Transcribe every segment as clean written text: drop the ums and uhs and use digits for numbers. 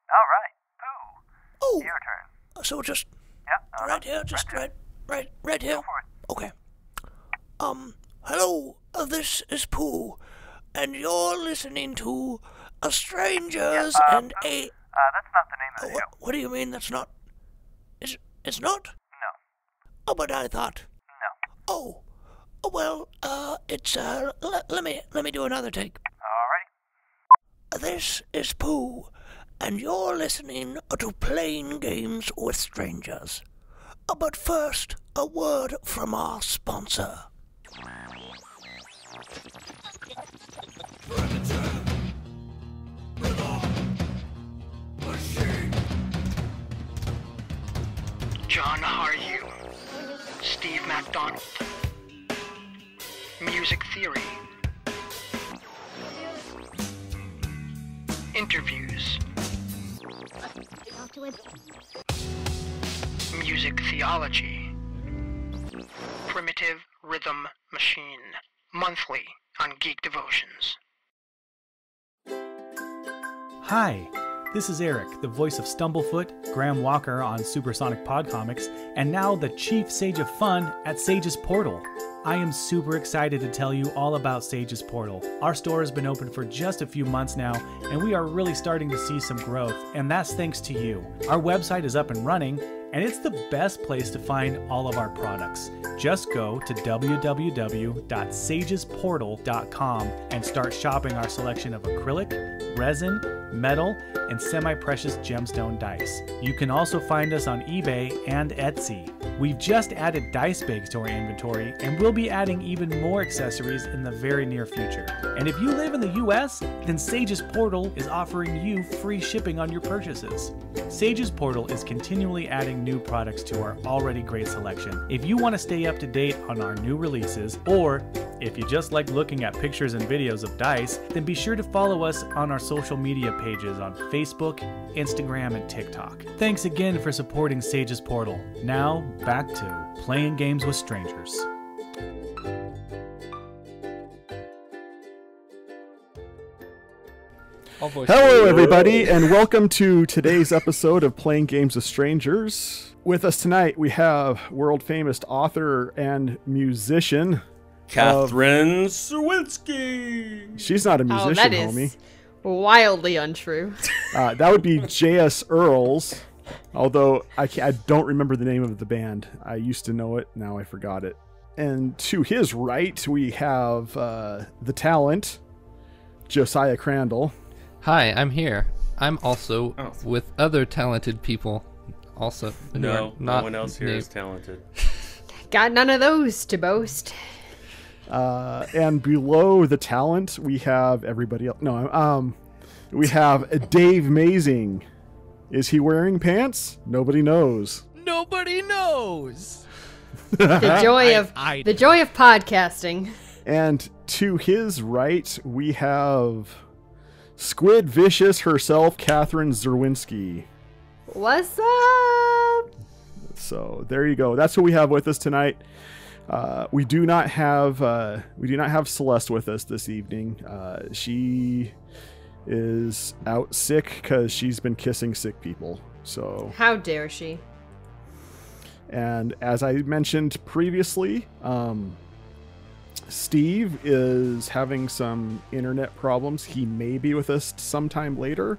All right. Pooh. Oh, Your turn. so just Yeah. right here, just right here. Go for it. Okay. Hello, this is Pooh, and you're listening to A Strangers and a... That's not the name of the show. What do you mean that's not... It's not? No. Oh, but I thought... No. Oh, well, it's, let me do another take. Alrighty. This is Pooh, and you're listening to Playing Games with Strangers. But first, a word from our sponsor. John Harju, Steve MacDonald, Music Theory, Interviews, Music Theology, Primitive Rhythm Machine, monthly on Geek Devotions. Hi, this is Eric, the voice of Stumblefoot, Graham Walker on Supersonic Pod Comics, and now the Chief Sage of Fun at Sage's Portal. I am super excited to tell you all about Sage's Portal. Our store has been open for just a few months now, and we are really starting to see some growth, and that's thanks to you. Our website is up and running, and it's the best place to find all of our products. Just go to www.sagesportal.com and start shopping our selection of acrylic, resin, metal, and semi-precious gemstone dice. You can also find us on eBay and Etsy. We've just added dice bags to our inventory, and we'll be adding even more accessories in the very near future. And if you live in the US, then Sage's Portal is offering you free shipping on your purchases. Sage's Portal is continually adding new products to our already great selection. If you want to stay up to date on our new releases, or if you just like looking at pictures and videos of dice, then be sure to follow us on our social media pages on Facebook, Instagram, and TikTok. Thanks again for supporting Sage's Portal. Now, back to Playing Games with Strangers. Hello, everybody, and welcome to today's episode of Playing Games with Strangers. With us tonight, we have world-famous author and musician, Catherine Sawinski. She's not a musician, that is homie. Wildly untrue. That would be J.S. Earls, although I don't remember the name of the band. I used to know it, now I forgot it. And to his right, we have the talent, Josiah Crandall. Hi, I'm here. I'm also with other talented people. Also, No not one else here is talented. Got none of those to boast. And below the talent, we have everybody else. No, we have Dave Mazing. Is he wearing pants? Nobody knows. Nobody knows. The joy of podcasting. And to his right, we have Squid Vicious herself, Catherine Zerwinski. What's up? So there you go. That's who we have with us tonight. We do not have Celeste with us this evening. She is out sick because she's been kissing sick people. So How dare she? And as I mentioned previously, Steve is having some internet problems. He may be with us sometime later.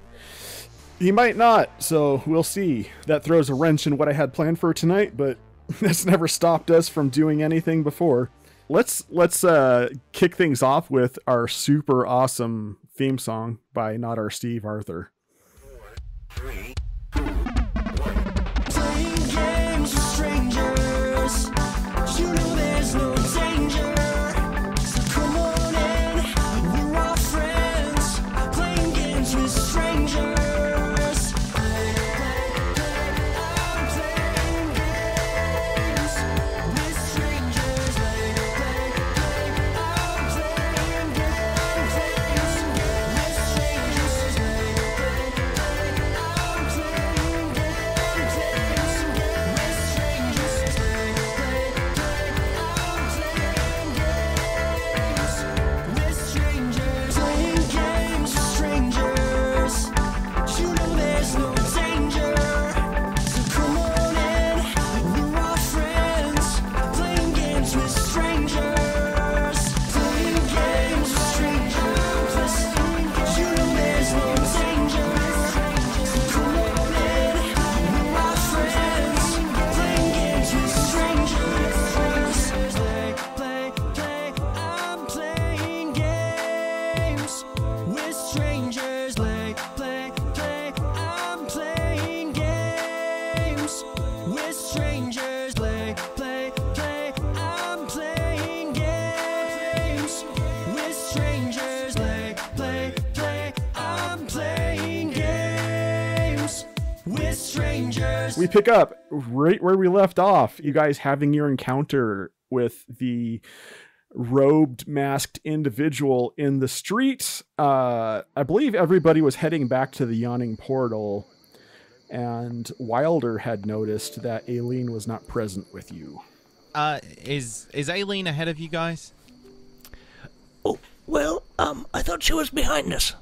He might not, so we'll see. That throws a wrench in what I had planned for tonight, but that's never stopped us from doing anything before. Let's kick things off with our super awesome theme song by Not Our Steve Arthur. 4, 3, 2, 1. Playing games with strangers. You know there's no danger. So come on in. We're all friends. Playing games with strangers. We pick up right where we left off. You guys having your encounter with the robed, masked individual in the street. I believe everybody was heading back to the yawning portal, and Wilder had noticed that Aelin was not present with you. Is Aelin ahead of you guys? Oh, well, I thought she was behind us.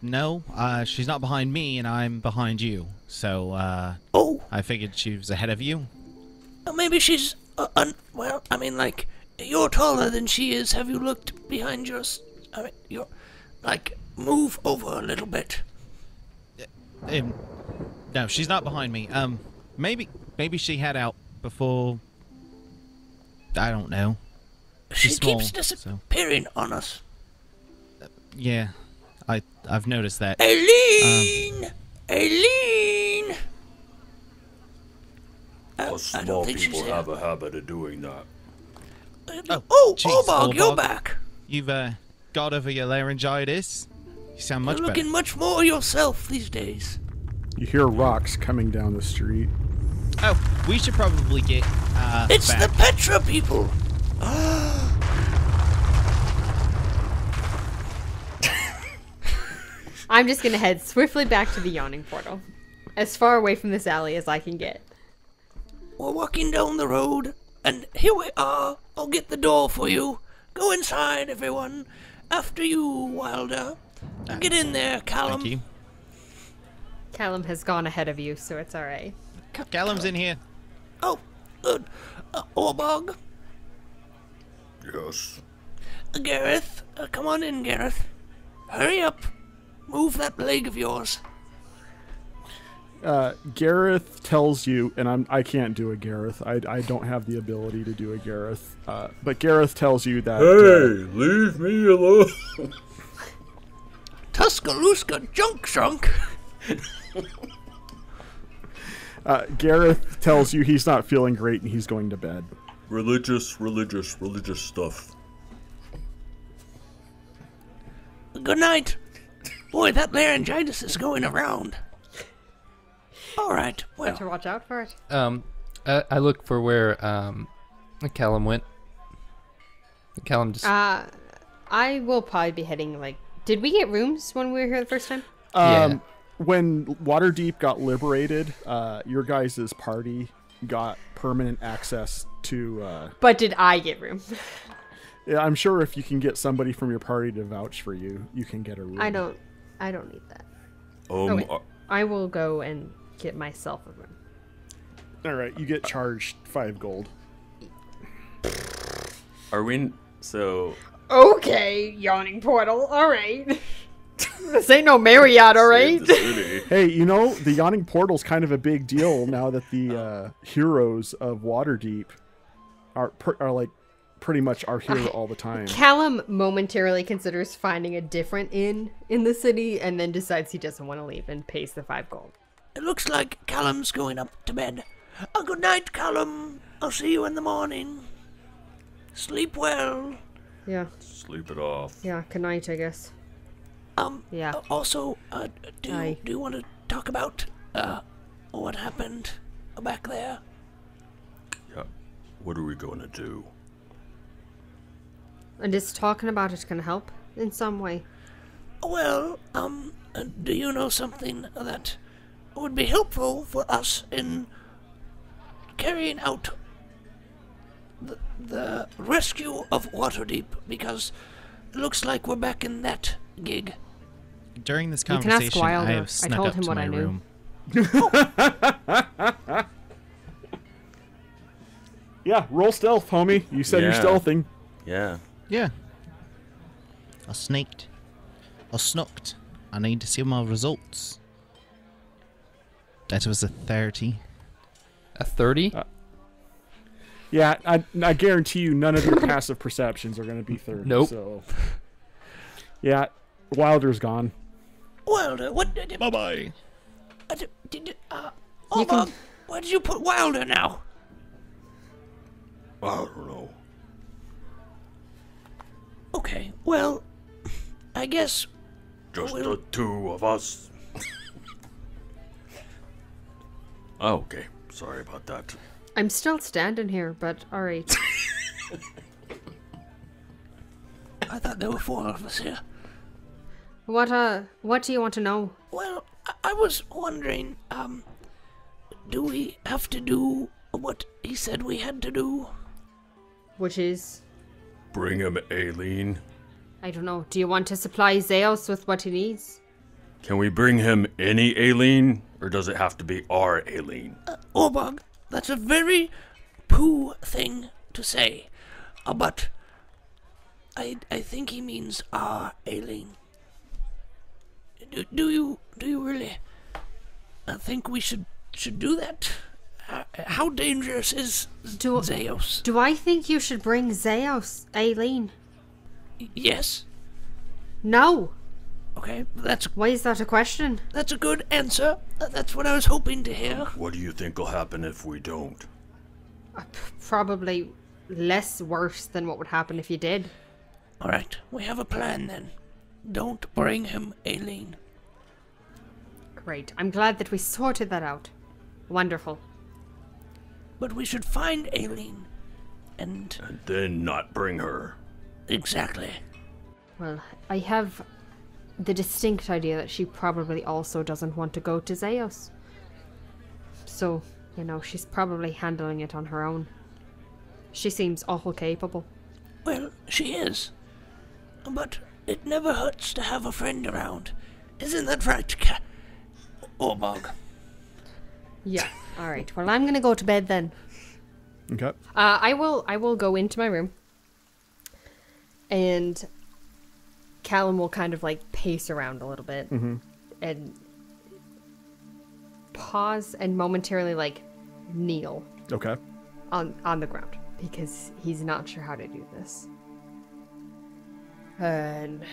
No, she's not behind me, and I'm behind you. So, I figured she was ahead of you. Maybe she's, well, I mean, like, you're taller than she is. Have you looked behind yours? I mean, you're, like, move over a little bit. No, she's not behind me. Maybe she had out before. I don't know. She keeps disappearing on us. Yeah, I've noticed that. Aelin! Aelin! Us small people have a habit of doing that. Orbog, you're back. You've got over your laryngitis. You sound much You're better. looking much more yourself these days. You hear rocks coming down the street. Oh, we should probably get It's back. the Petra people. I'm just gonna head swiftly back to the yawning portal, as far away from this alley as I can get. We're walking down the road, and here we are. I'll get the door for you. Go inside, everyone. After you, Wilder. Get in there, Callum. Thank you. Callum has gone ahead of you, so it's alright. Callum's in here. Oh, good. Orbog. Yes. Gareth. Come on in, Gareth. Hurry up. Move that leg of yours. Gareth tells you, and I can't do a Gareth. I don't have the ability to do a Gareth. But Gareth tells you that... Hey, leave me alone. Tuscaloosa junk shrunk. Gareth tells you he's not feeling great and he's going to bed. Religious stuff. Good night. Boy, that laryngitis is going around. All right, well. Have to watch out for it. I look for where Callum went. Callum just. I will probably be heading, like... Did we get rooms when we were here the first time? Yeah. When Waterdeep got liberated, your guys' party got permanent access to... But did I get room? Yeah, I'm sure if you can get somebody from your party to vouch for you, you can get a room. I don't need that. Okay. I will go and get myself a room. Alright, you get charged 5 gold. Are we... So... Okay, yawning portal. Alright. This ain't no Marriott, alright? Hey, you know, the yawning portal's kind of a big deal now that the heroes of Waterdeep are like pretty much are here all the time. Callum momentarily considers finding a different inn in the city and then decides he doesn't want to leave and pays the 5 gold. It looks like Callum's going up to bed. Good night, Callum. I'll see you in the morning. Sleep well. Yeah. Sleep it off. Yeah, good night, I guess. Yeah. Also, do you want to talk about what happened back there? Yeah. What are we going to do? And is talking about it going to help in some way? Well, do you know something that would be helpful for us in carrying out the rescue of Waterdeep? Because it looks like we're back in that gig. During this You can ask conversation, I Wilder. have I snuck told up him to what my I knew. room. Yeah, roll stealth, homie. You said you're stealthing. Yeah. Yeah. I sneaked. I snucked. I need to see my results. That was a 30. A 30? Yeah, I guarantee you none of your passive perceptions are going to be 30. Nope. So. Yeah, Wilder's gone. Wilder, what did... Bye-bye. Why did you put Wilder now? I don't know. Okay, well, I guess... Just the two of us. Oh, okay. Sorry about that. I'm still standing here, but alright. I thought there were 4 of us here. What do you want to know? Well, I was wondering, do we have to do what he said we had to do? Which is... Bring him Aelin. I don't know. Do you want to supply Zaos with what he needs? Can we bring him any Aelin, or does it have to be our Aelin? Orbog, that's a very poo thing to say. But I think he means our Aelin. Do you really think we should do that? How dangerous is Zaos? Do I think you should bring Zaos, Aelin? Yes. No. Okay, Why is that a question? That's a good answer. That's what I was hoping to hear. What do you think will happen if we don't? Probably less worse than what would happen if you did. Alright, we have a plan then. Don't bring him Aelin. Great. I'm glad that we sorted that out. Wonderful. But we should find Aelin. And then not bring her. Exactly. Well, I have the distinct idea that she probably also doesn't want to go to Zaos. So, she's probably handling it on her own. She seems awful capable. Well, she is. But it never hurts to have a friend around. Isn't that right, Orbog? Yeah. Alright. Well, I'm gonna go to bed then. Okay. I will go into my room. And Callum will kind of pace around a little bit. Mm-hmm. And pause and momentarily kneel. Okay. On the ground. Because he's not sure how to do this. And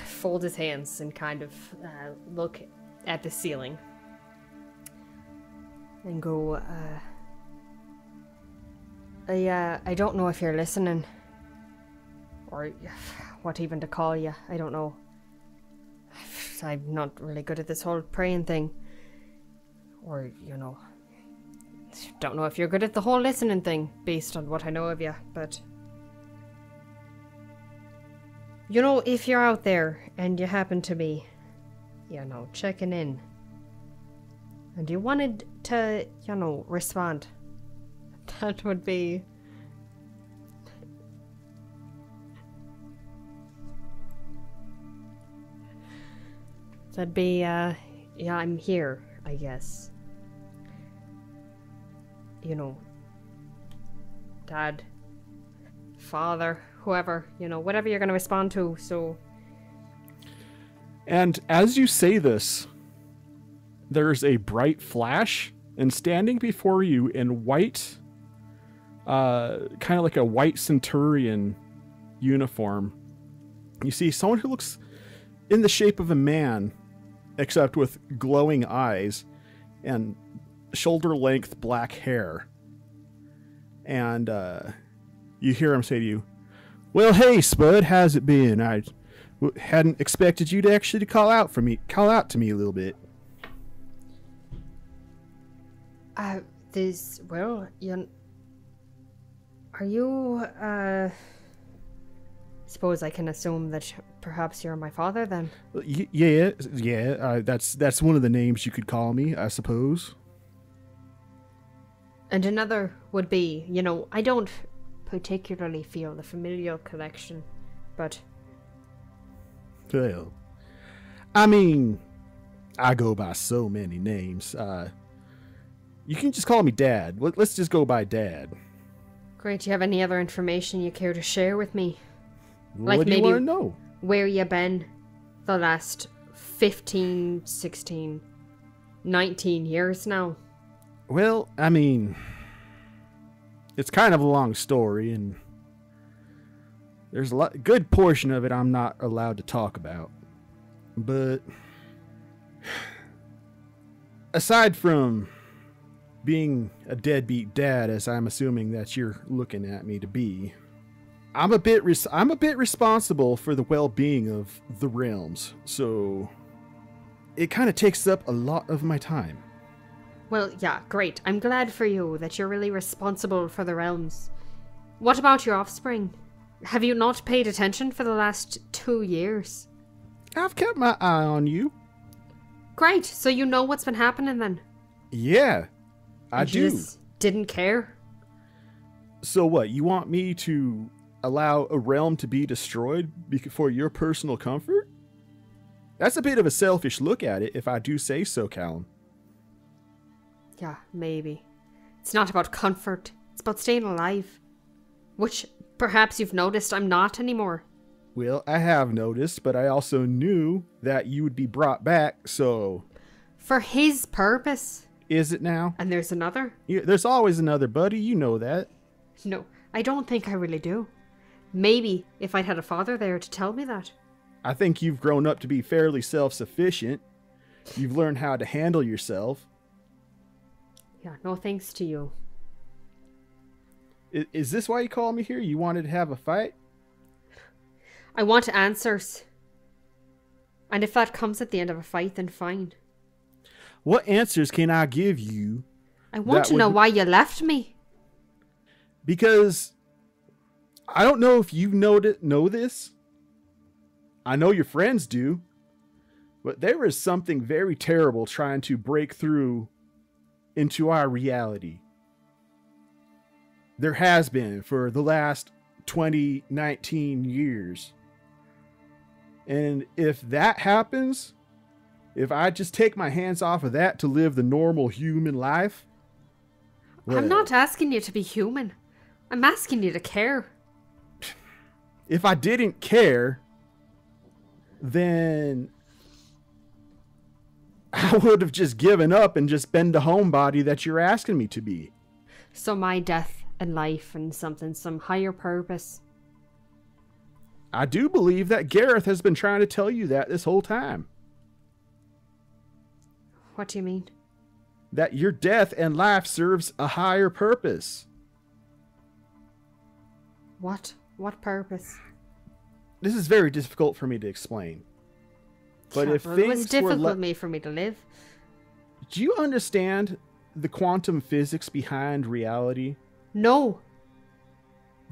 fold his hands and kind of look at the ceiling. And go, I don't know if you're listening. Or what even to call you. I don't know. I'm not really good at this whole praying thing. Or, don't know if you're good at the whole listening thing, based on what I know of you, but... if you're out there, and you happen to be, checking in, and you wanted to, respond, that would be... That'd be, yeah, I'm here, I guess. Dad, father, whoever, whatever you're going to respond to, so... And as you say this, there's a bright flash, and standing before you in white, kind of like a white centurion uniform, you see someone who looks in the shape of a man, except with glowing eyes and shoulder-length black hair. And you hear him say to you, "Well, hey, Spud, how's it been? I hadn't expected you to actually call out to me a little bit." Are you, suppose I can assume that perhaps you're my father, then? Yeah, that's one of the names you could call me, I suppose. And another would be, I don't particularly feel the familial connection, but... Well, I mean, I go by so many names. You can just call me Dad. Let's just go by Dad. Great. Do you have any other information you care to share with me? What do you want to know? Where you been the last 15, 16, 19 years now? Well, I mean, it's kind of a long story, and there's a good portion of it I'm not allowed to talk about. But aside from being a deadbeat dad, as I'm assuming that you're looking at me to be, I'm a bit responsible for the well-being of the realms, so it kind of takes up a lot of my time. Well, yeah, great. I'm glad for you that you're really responsible for the realms. What about your offspring? Have you not paid attention for the last 2 years? I've kept my eye on you. Great, so you know what's been happening then? Yeah, I And you do. just didn't care? So what, you want me to allow a realm to be destroyed for your personal comfort? That's a bit of a selfish look at it, if I do say so, Callum. Yeah, maybe. It's not about comfort. It's about staying alive. Which, perhaps you've noticed I'm not anymore. Well, I have noticed, but I also knew that you would be brought back, so... For his purpose. Is it now? And there's another? Yeah, there's always another, buddy. You know that. No, I don't think I really do. Maybe if I'd had a father there to tell me that. I think you've grown up to be fairly self-sufficient. You've learned how to handle yourself. Yeah, no thanks to you. Is this why you called me here? You wanted to have a fight? I want answers. And if that comes at the end of a fight, then fine. What answers can I give you? I want to know why you left me. Because I don't know if you know this. I know your friends do. But there is something very terrible trying to break through into our reality. There has been for the last 19 years. And if that happens, if I just take my hands off of that to live the normal human life... Well, I'm not asking you to be human. I'm asking you to care. If I didn't care, then I would have just given up and just been the homebody that you're asking me to be. So my death and life and some higher purpose. I do believe that Gareth has been trying to tell you that this whole time. What do you mean? That your death and life serves a higher purpose. What? What purpose? This is very difficult for me to explain. But Yeah, if well, things it was difficult were for me to live. Do you understand the quantum physics behind reality? No.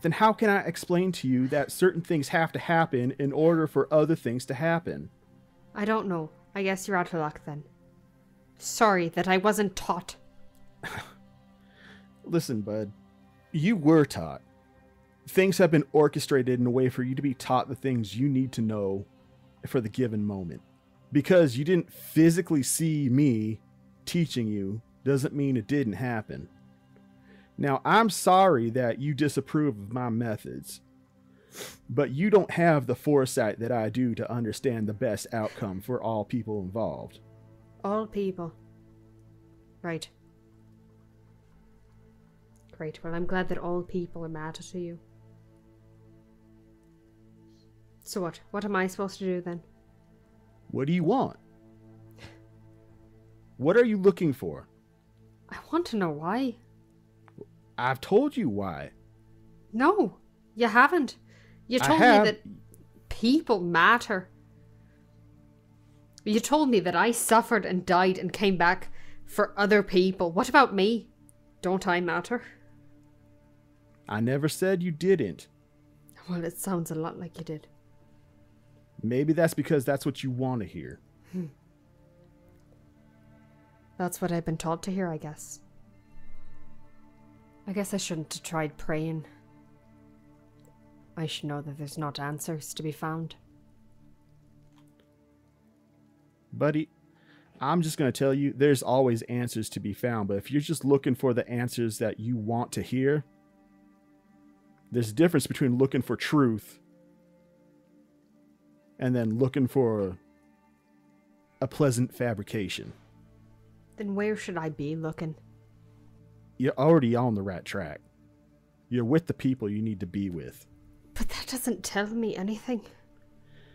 Then how can I explain to you that certain things have to happen in order for other things to happen? I don't know. I guess you're out of luck then. Sorry that I wasn't taught. Listen, bud. You were taught. Things have been orchestrated in a way for you to be taught the things you need to know for the given moment. Because you didn't physically see me teaching you doesn't mean it didn't happen. Now, I'm sorry that you disapprove of my methods, but you don't have the foresight that I do to understand the best outcome for all people involved. All people. Right. Great. Well, I'm glad that all people matter to you. So what? What am I supposed to do then? What do you want? What are you looking for? I want to know why. I've told you why. No, you haven't. You told me that people matter. You told me that I suffered and died and came back for other people. What about me? Don't I matter? I never said you didn't. Well, it sounds a lot like you did. Maybe that's because that's what you want to hear. That's what I've been taught to hear, I guess. I guess I shouldn't have tried praying. I should know that there's not answers to be found. Buddy, I'm just going to tell you, there's always answers to be found. But if you're just looking for the answers that you want to hear, there's a difference between looking for truth and then looking for a pleasant fabrication. Then where should I be looking? You're already on the right track. You're with the people you need to be with. But that doesn't tell me anything.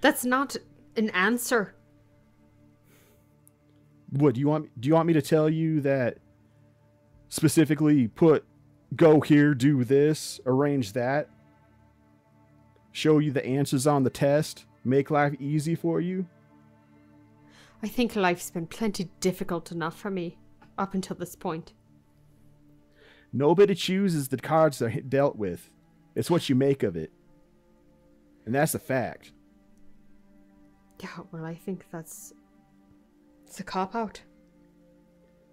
That's not an answer. What do you want me to tell you that specifically go here, do this, arrange that, show you the answers on the test, make life easy for you? I think life's been plenty difficult enough for me. up until this point. Nobody chooses the cards they're dealt with. It's what you make of it. And that's a fact. Yeah, well, I think it's a cop-out.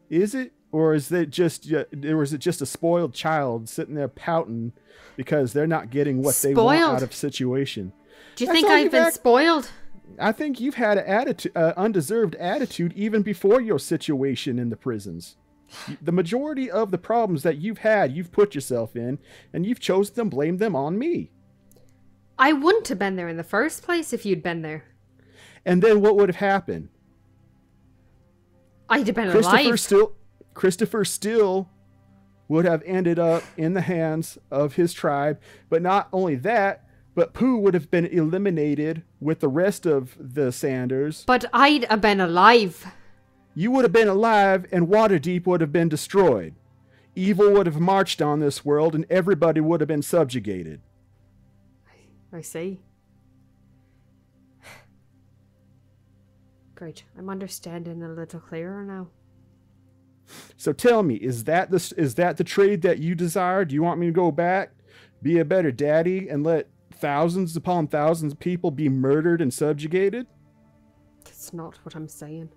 Is it? Or is it just a spoiled child sitting there pouting because they're not getting what they want out of situation? Do you think I've been spoiled? I think you've had an undeserved attitude even before your situation in the prisons. The majority of the problems that you've put yourself in, and you've chosen to blame them on me. I wouldn't have been there in the first place if you'd been there. And then what would have happened? I'd have been alive. Christopher still would have ended up in the hands of his tribe. But not only that, but Pooh would have been eliminated with the rest of the Sanders. But I'd have been alive. You would have been alive, and Waterdeep would have been destroyed. Evil would have marched on this world, and everybody would have been subjugated. I see. Great. I'm understanding a little clearer now. So tell me, is that the trade that you desire? Do you want me to go back, be a better daddy, and let thousands upon thousands of people be murdered and subjugated? That's not what I'm saying.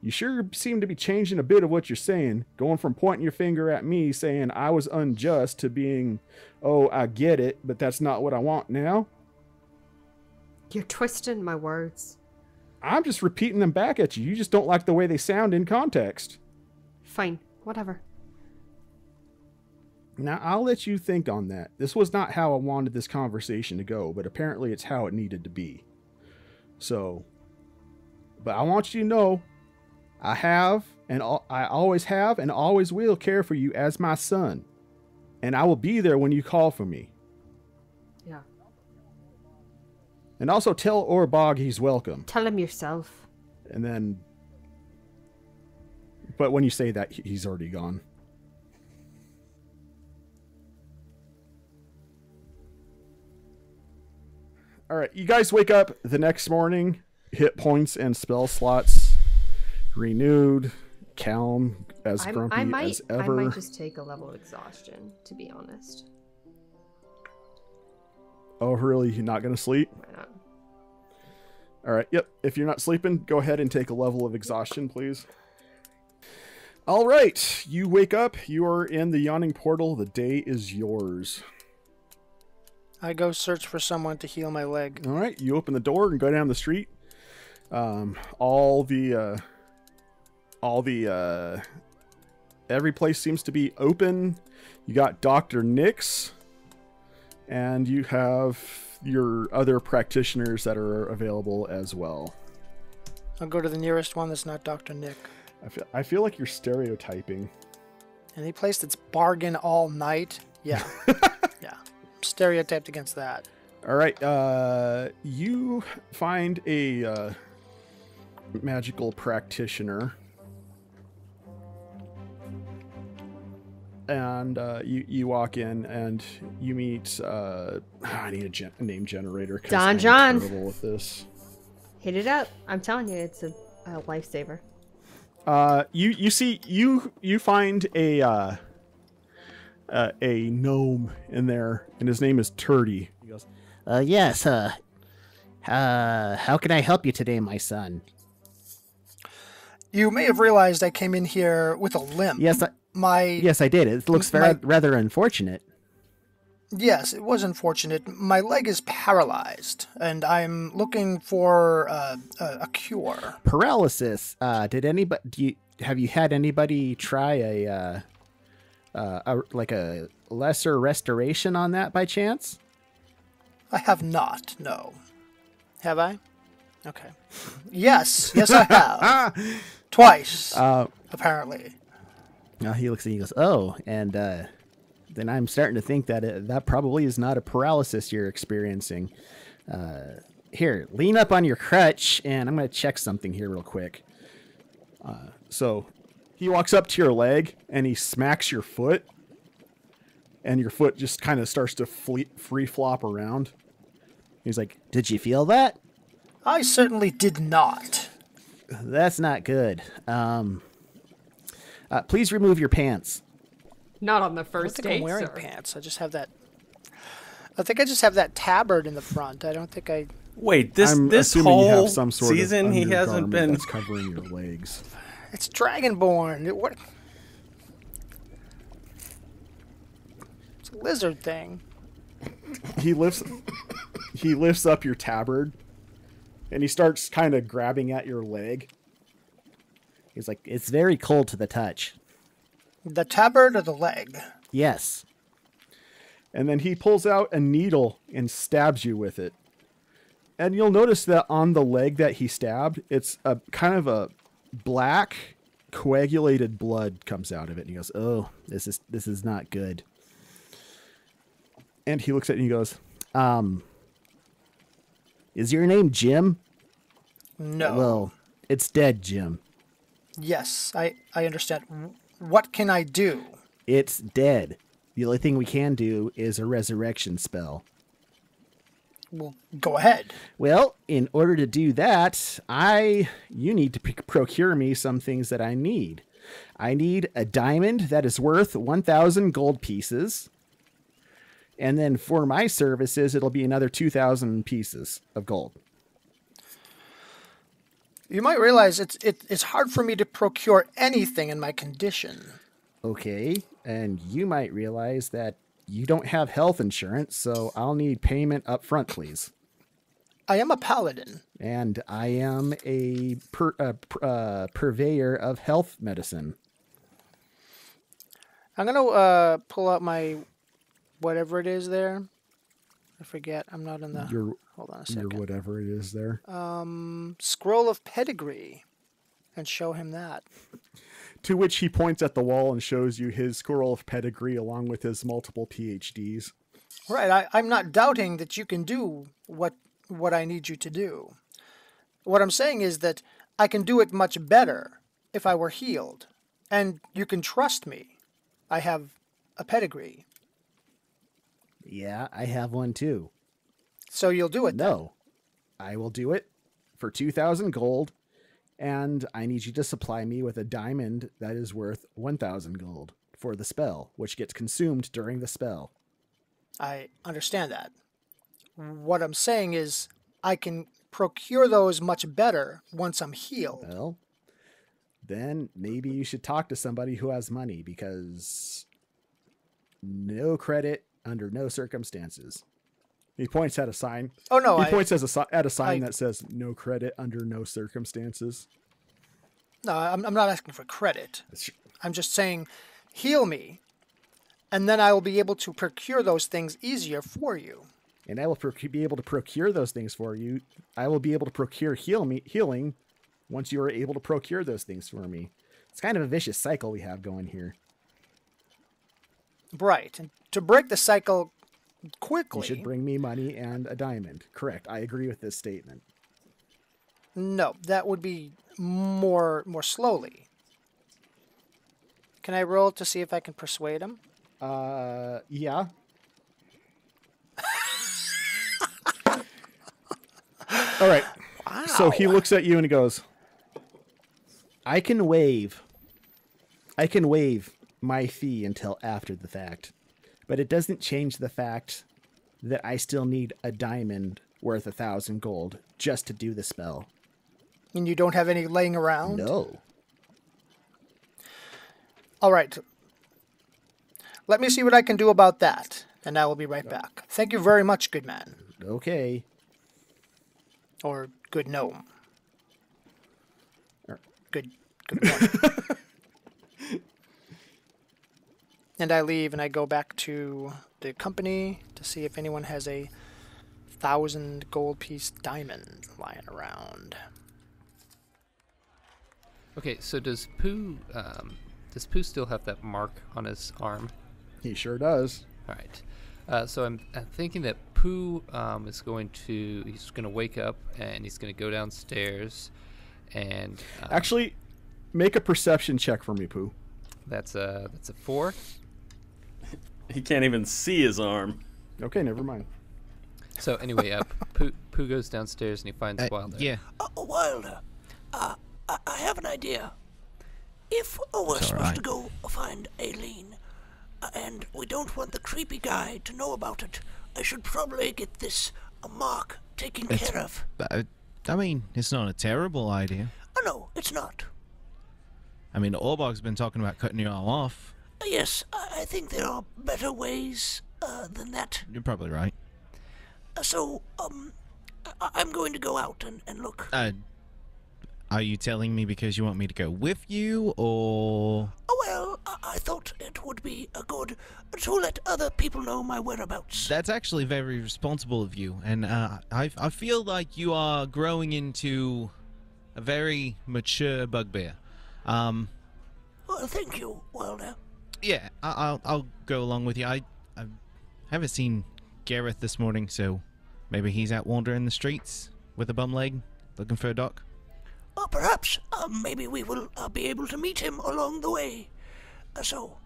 You sure seem to be changing a bit of what you're saying, going from pointing your finger at me saying I was unjust to being, oh, I get it, but that's not what I want now. You're twisting my words. I'm just repeating them back at you. You just don't like the way they sound in context. Fine, whatever. Now, I'll let you think on that. This was not how I wanted this conversation to go, but apparently it's how it needed to be. So, but I want you to know, I always have and always will care for you as my son. And I will be there when you call for me. Yeah. And also tell Orbog he's welcome. Tell him yourself. And then... But when you say that, he's already gone. Alright, you guys wake up the next morning. Hit points and spell slots renewed. Callum as grumpy as ever. I might just take a level of exhaustion, to be honest. Oh, really? You're not going to sleep? Why not? Alright, yep. If you're not sleeping, go ahead and take a level of exhaustion, please. Alright, you wake up. You are in the yawning portal. The day is yours. I go search for someone to heal my leg. Alright, you open the door and go down the street. Every place seems to be open. You got Dr. Nix, and you have your other practitioners that are available as well. I'll go to the nearest one that's not Dr. Nick. I feel like you're stereotyping. Any place that's bargain all night? Yeah. Yeah. Stereotyped against that. Alright, you find a magical practitioner. And you walk in and you meet I need a name generator because I'm terrible with this. Hit it up. I'm telling you, it's a lifesaver. You find a gnome in there, and his name is Turdy. He goes, yes, how can I help you today, my son? You may have realized I came in here with a limp. Yes, yes, I did. It looks rather unfortunate. Yes, it was unfortunate. My leg is paralyzed, and I'm looking for a cure. Paralysis. Have you had anybody try a lesser restoration on that by chance? I have not. No. Have I? Okay. Yes, I have. Twice. Apparently. He looks and he goes, oh, and then I'm starting to think that that probably is not a paralysis you're experiencing. Here, lean up on your crutch, and I'm going to check something here real quick. So he walks up to your leg, and he smacks your foot, and your foot just kind of starts to free flop around. He's like, did you feel that? I certainly did not. That's not good. Please remove your pants. Not on the I don't first think date, I'm wearing sir. pants. I just have that. I think I just have that tabard in the front. I don't think I. Wait, I'm this assuming you whole have some sort season of he hasn't undergarment been. that's covering your legs. It's Dragonborn. What? It's a lizard thing. He lifts up your tabard, and he starts kind of grabbing at your leg. He's like, it's very cold to the touch. The tabard or the leg? Yes. And then he pulls out a needle and stabs you with it. And you'll notice that on the leg that he stabbed, it's a kind of a black coagulated blood comes out of it. And he goes, "Oh, this is not good." And he looks at you and he goes, "Is your name Jim?" No. Well, it's dead, Jim. Yes, I understand. What can I do? It's dead. The only thing we can do is a resurrection spell. Well, go ahead. Well, in order to do that, you need to procure me some things that I need. I need a diamond that is worth 1,000 gold pieces. And then for my services, it'll be another 2,000 pieces of gold. You might realize it's hard for me to procure anything in my condition. Okay, and you might realize that you don't have health insurance, so I'll need payment up front, please. I am a paladin. And I am a purveyor of health medicine. I'm going to pull out my whatever it is there. I forget. I'm not in the... hold on a second. Your whatever it is there. Scroll of pedigree. And show him that. To which he points at the wall and shows you his scroll of pedigree along with his multiple PhDs. Right. I'm not doubting that you can do what I need you to do. What I'm saying is that I can do it much better if I were healed. And you can trust me. I have a pedigree. Yeah, I have one too. So you'll do it then? No. I will do it for 2,000 gold, and I need you to supply me with a diamond that is worth 1,000 gold for the spell, which gets consumed during the spell. I understand that. What I'm saying is I can procure those much better once I'm healed. Well, then maybe you should talk to somebody who has money, because no credit under no circumstances. He points at a sign. Oh, no. He points at a sign that says no credit under no circumstances. No, I'm not asking for credit. I'm just saying heal me, and then I will be able to procure those things easier for you. And I will be able to procure those things for you. I will be able to procure healing once you are able to procure those things for me. It's kind of a vicious cycle we have going here. Right. And to break the cycle quickly... You should bring me money and a diamond. Correct. I agree with this statement. No, that would be more slowly. Can I roll to see if I can persuade him? Yeah. All right. Wow. So he looks at you and he goes, I can waive my fee until after the fact, but it doesn't change the fact that I still need a diamond worth 1,000 gold just to do the spell. And you don't have any laying around? No. All right. Let me see what I can do about that, and I will be right back. Thank you very much, good man. Okay. Or good gnome. Or good woman. And I leave and I go back to the company to see if anyone has a 1,000 gold piece diamond lying around. Okay, so does Pooh still have that mark on his arm? he sure does. All right. So I'm thinking that Pooh he's going to wake up and he's going to go downstairs and Actually, make a perception check for me, Pooh. That's a 4. He can't even see his arm. Okay, never mind. So anyway, Pooh goes downstairs and he finds Wilder. Yeah. Wilder, idea. If we're It's all supposed right. to go find Aelin, and we don't want the creepy guy to know about it, I should probably get this mark taken It's- care of. I mean, it's not a terrible idea. Oh, no, it's not. I mean, Orbog's been talking about cutting you all off. Yes, I think there are better ways than that. You're probably right. So, I'm going to go out and look. Are you telling me because you want me to go with you, or... Oh, well, I thought it would be good to let other people know my whereabouts. That's actually very responsible of you, and I feel like you are growing into a very mature bugbear. Well, thank you, Wilder. Yeah, I'll go along with you. I haven't seen Gareth this morning, so maybe he's out wandering the streets with a bum leg, looking for a doc. Perhaps, maybe we will be able to meet him along the way. So,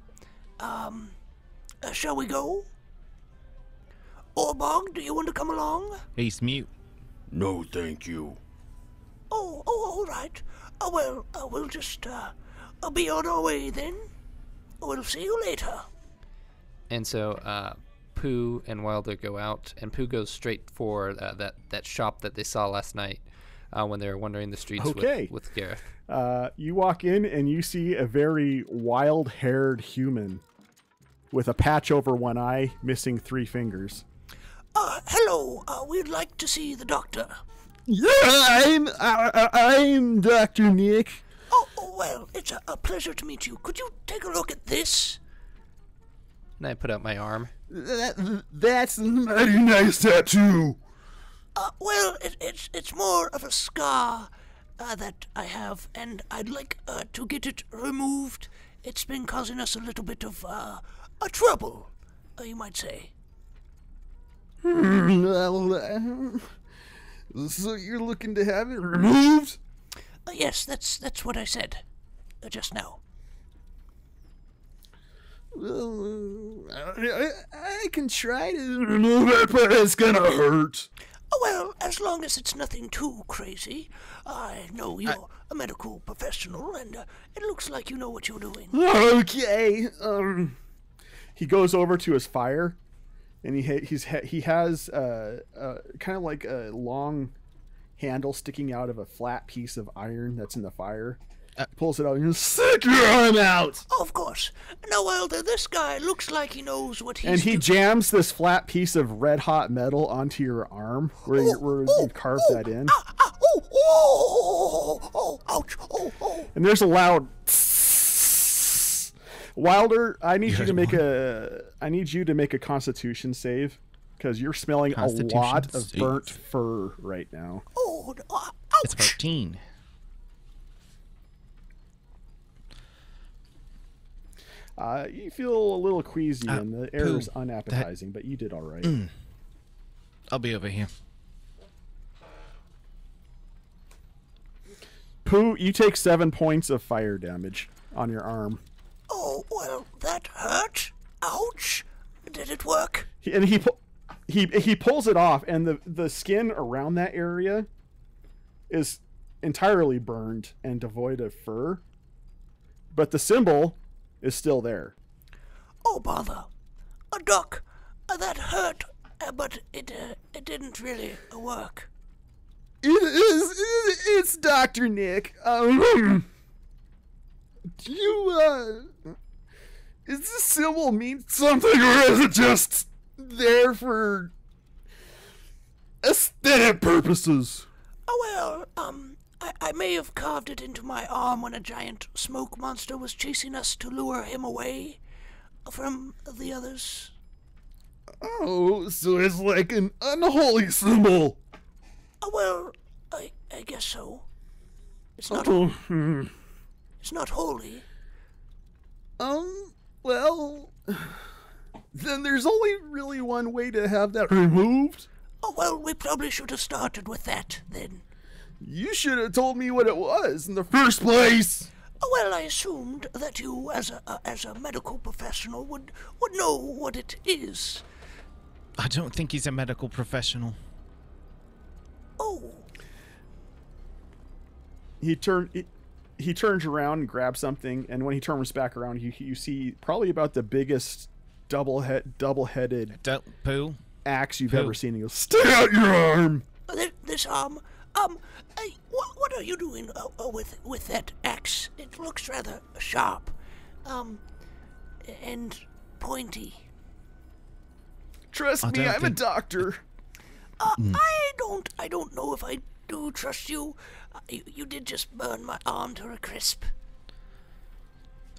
shall we go? Orbog, do you want to come along? He's mute. No, thank you. Oh, all right. Well, we'll just be on our way then. We'll see you later. And so Pooh and Wilder go out, and Pooh goes straight for that shop that they saw last night when they were wandering the streets with Gareth. You walk in and you see a very wild-haired human with a patch over one eye, missing 3 fingers. Hello. We'd like to see the doctor. Yeah, I'm Dr. Nick. Oh, well, it's a pleasure to meet you. Could you take a look at this? And I put out my arm. That's Very nice tattoo. Well, it's more of a scar that I have, and I'd like to get it removed. It's been causing us a little bit of trouble, you might say. well, so you're looking to have it removed? Yes, that's what I said just now. Well, I can try to remove it, but it's gonna hurt. Oh, well, as long as it's nothing too crazy. I know you're a medical professional, and it looks like you know what you're doing. Okay. He goes over to his fire, and he has kind of like a long handle sticking out of a flat piece of iron that's in the fire. Pulls it out and goes, stick your arm out! Oh, of course. Now, Wilder, this guy looks like he knows what he's And he doing. jams this flat piece of red hot metal onto your arm where you carved that in. Ouch, And there's a loud Wilder, I need you to make a constitution save because you're smelling a lot of save. burnt fur right now. ouch. It's 13. You feel a little queasy and the air is Pooh, unappetizing, but you did all right. I'll be over here. Pooh, you take 7 points of fire damage on your arm. Oh, well, that hurt. Ouch. Did it work? He pulls it off, and the skin around that area is entirely burned and devoid of fur, but the symbol is still there. Oh, bother. Doc, that hurt, but it didn't really work. It's Dr. Nick. Do you, does this symbol mean something, or is it just there for aesthetic purposes? Oh, well, I may have carved it into my arm when a giant smoke monster was chasing us to lure him away from the others. Oh, so it's like an unholy symbol. Oh, well, I guess so. It's not. It's not holy. Well, then there's only really one way to have that removed. Oh, well, we probably should have started with that then. You should have told me what it was in the first place. Oh, well, I assumed that you, as a medical professional, would know what it is. I don't think he's a medical professional. Oh. he turns around and grabs something, and when he turns back around, you see probably about the biggest double-headed Pooh? axe you've ever seen. He goes, "Stick out your arm!" This arm. Hey, what are you doing with that axe? It looks rather sharp, and pointy. Trust me, I'm a doctor. I don't know if I do trust you. You did just burn my arm to a crisp.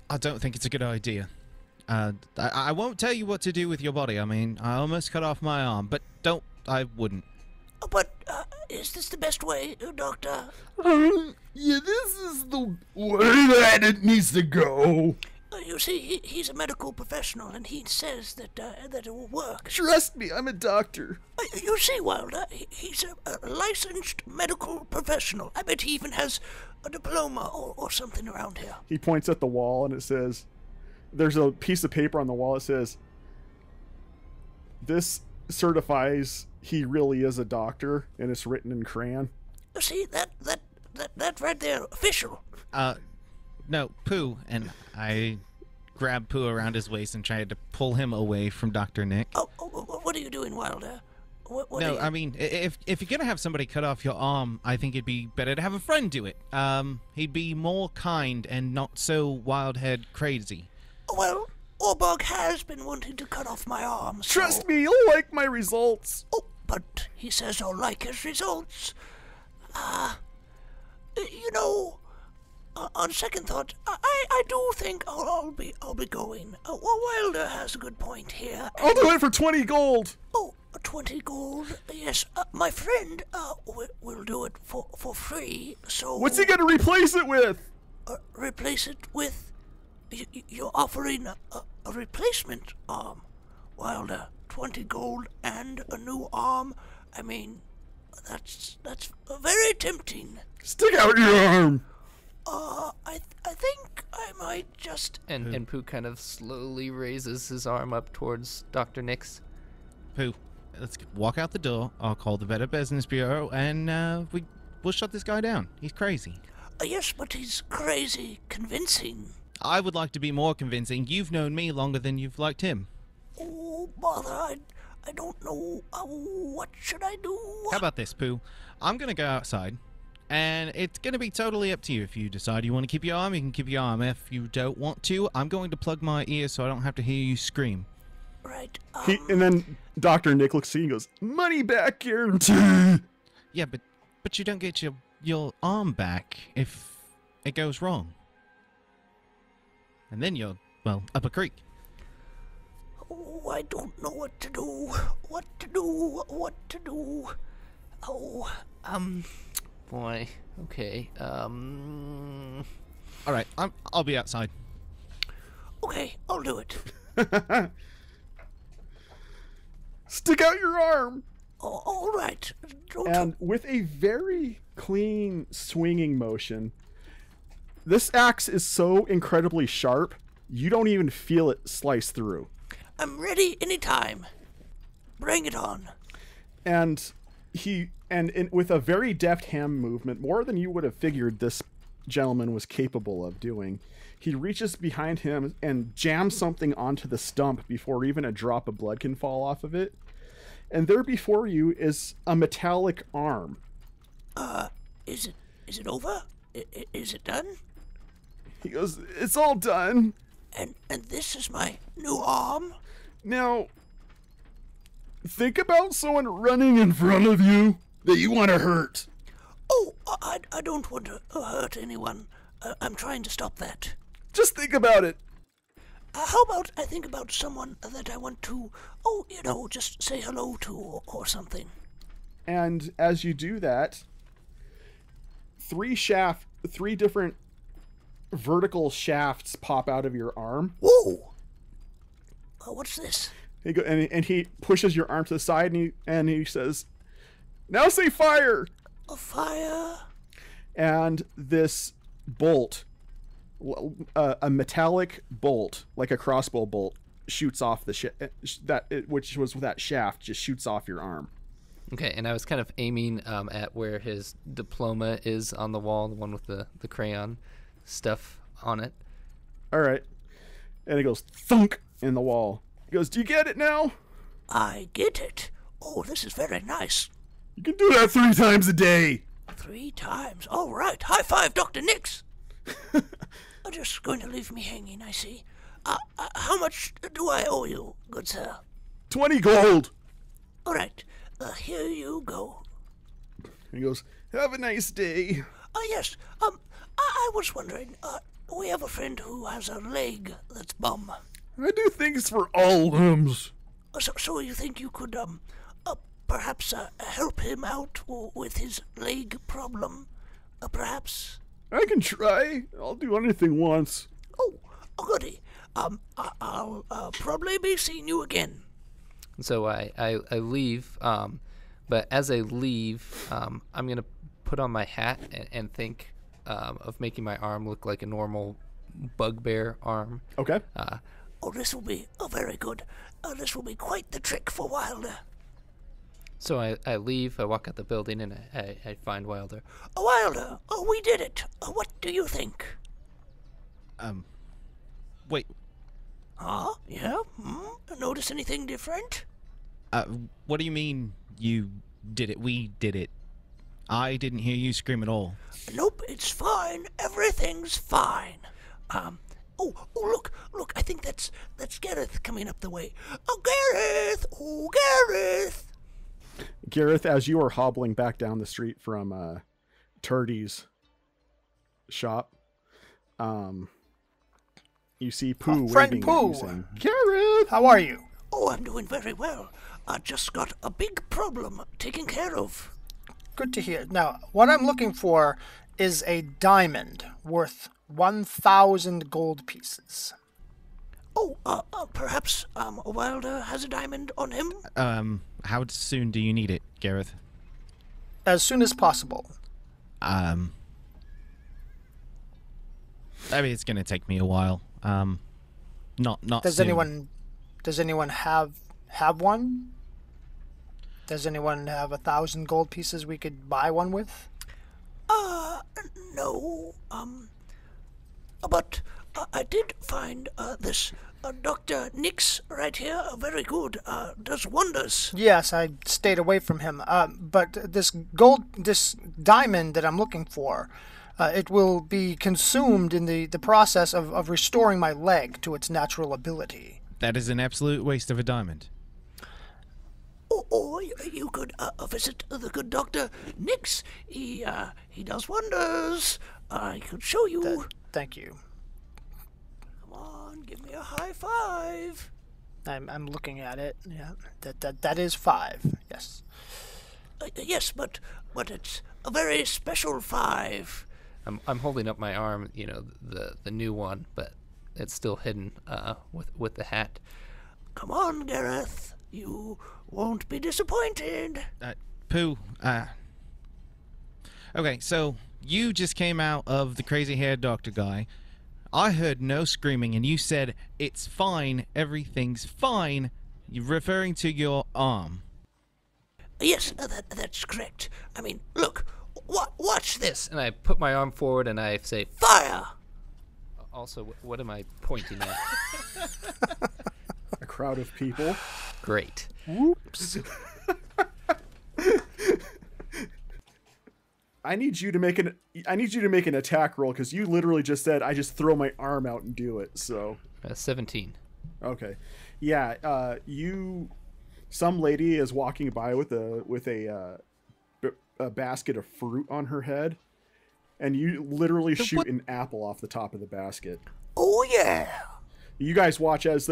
I don't think it's a good idea. I won't tell you what to do with your body. I mean, I almost cut off my arm, but I wouldn't. But is this the best way, Doctor? Yeah, this is the way that it needs to go. You see, he's a medical professional, and he says that it will work. Trust me, I'm a doctor. You see, Wilder, he's a licensed medical professional. I bet he even has a diploma or something around here. He points at the wall, and it says, there's a piece of paper on the wall that says, "This certifies he really is a doctor," and it's written in crayon. You see, that right there, official. No, Pooh, and I grabbed Pooh around his waist and tried to pull him away from Dr. Nick. Oh, what are you doing, Wilder? No, I mean, if you're gonna have somebody cut off your arm, I think it'd be better to have a friend do it. He'd be more kind and not so wild-head crazy. Well, Orbog has been wanting to cut off my arm, so... Trust me, you'll like my results. Oh, but he says I'll like his results. You know... on second thought, I do think I'll be going. Wilder has a good point here. I'll do it for 20 gold. Oh, 20 gold? Yes, my friend will do it for free. So what's he gonna replace it with? Replace it with? You're offering a replacement arm, Wilder. 20 gold and a new arm. I mean, that's very tempting. Stick out your arm. I think I might just... And Pooh kind of slowly raises his arm up towards Dr. Nix. Pooh, let's walk out the door. I'll call the Better Business Bureau, and we'll shut this guy down. He's crazy. Yes, but he's crazy convincing. I would like to be more convincing. You've known me longer than you've liked him. Oh, bother, I don't know. What should I do? How about this, Pooh? I'm going to go outside. And it's going to be totally up to you. If you decide you want to keep your arm, you can keep your arm. If you don't want to, I'm going to plug my ears so I don't have to hear you scream. Right. And then Dr. Nick looks at you and goes, "Money back guarantee." Yeah, but you don't get your arm back if it goes wrong. And then you're, well, up a creek. Oh, I don't know what to do. What to do. Oh, Boy, okay, All right, I'll be outside. Okay, I'll do it. Stick out your arm. Oh, all right. And with a very clean swinging motion, this axe is so incredibly sharp, you don't even feel it slice through. I'm ready anytime. Bring it on. And with a very deft hand movement, more than you would have figured this gentleman was capable of doing, he reaches behind him and jams something onto the stump before even a drop of blood can fall off of it. And there before you is a metallic arm. Is it over? Is it done? He goes, "It's all done." And this is my new arm? Now, think about someone running in front of you that you want to hurt. Oh, I don't want to hurt anyone. I'm trying to stop that. Just think about it. How about I think about someone that I want to, just say hello to or something. And as you do that, three different vertical shafts pop out of your arm. Whoa! What's this? And he pushes your arm to the side and he says, "Now say fire!" A fire? And this bolt, a metallic bolt, like a crossbow bolt, shoots off which was that shaft, just shoots off your arm. Okay, and I was kind of aiming at where his diploma is on the wall, the one with the crayon. stuff on it. All right. And it goes thunk in the wall. He goes, do you get it now? I get it. Oh, this is very nice. You can do that 3 times a day. 3 times. All right. High five, Dr. Nix. You're just going to leave me hanging, I see. How much do I owe you, good sir? 20 gold. All right. Here you go. He goes, have a nice day. Yes. I was wondering, we have a friend who has a leg that's bum. I do things for all limbs. So you think you could, perhaps help him out with his leg problem? Perhaps? I can try. I'll do anything once. Oh, goody. I'll probably be seeing you again. So I leave, but as I leave, I'm going to put on my hat and think of making my arm look like a normal bugbear arm. Okay. This will be very good. This will be quite the trick for Wilder. So I leave, I walk out the building, and I find Wilder. Wilder, we did it. What do you think? Wait. Huh? Yeah? Notice anything different? What do you mean you did it? We did it. I didn't hear you scream at all. Nope, it's fine. Everything's fine. Look, I think that's Gareth coming up the way. Gareth! Oh, Gareth! Gareth, as you are hobbling back down the street from Turdy's shop, you see Pooh friend waving Pooh. at you saying, Gareth! How are you? Oh, I'm doing very well. I just got a big problem taken care of. Good to hear. Now, what I'm looking for is a diamond worth 1,000 gold pieces. Perhaps Wilder has a diamond on him? How soon do you need it, Gareth? As soon as possible. I mean, it's gonna take me a while. Not Does soon. anyone have one? Does anyone have 1,000 gold pieces we could buy one with? No. But I did find this Dr. Nix right here. Very good. Does wonders. Yes, I stayed away from him. But this diamond that I'm looking for, it will be consumed in the process of restoring my leg to its natural ability. That is an absolute waste of a diamond. Or you could visit the good Dr. Nix. He does wonders. I could show you. Thank you. Come on, give me a high five. I'm looking at it. Yeah, that is 5. Yes. Yes, but it's a very special 5. I'm holding up my arm, the new one, but it's still hidden with the hat. Come on, Gareth. You won't be disappointed. Pooh, okay, so you just came out of the crazy-haired doctor guy. I heard no screaming, and you said, it's fine, everything's fine. You're referring to your arm. Yes, that's correct. I mean, look, watch this. And I put my arm forward, and I say, fire! Also, what am I pointing at? A crowd of people. Great. Whoops. I need you to make an attack roll because you literally just said I just throw my arm out and do it. So 17. Okay. Yeah, some lady is walking by with a basket of fruit on her head, and you literally shoot an apple off the top of the basket. Oh yeah. You guys watch as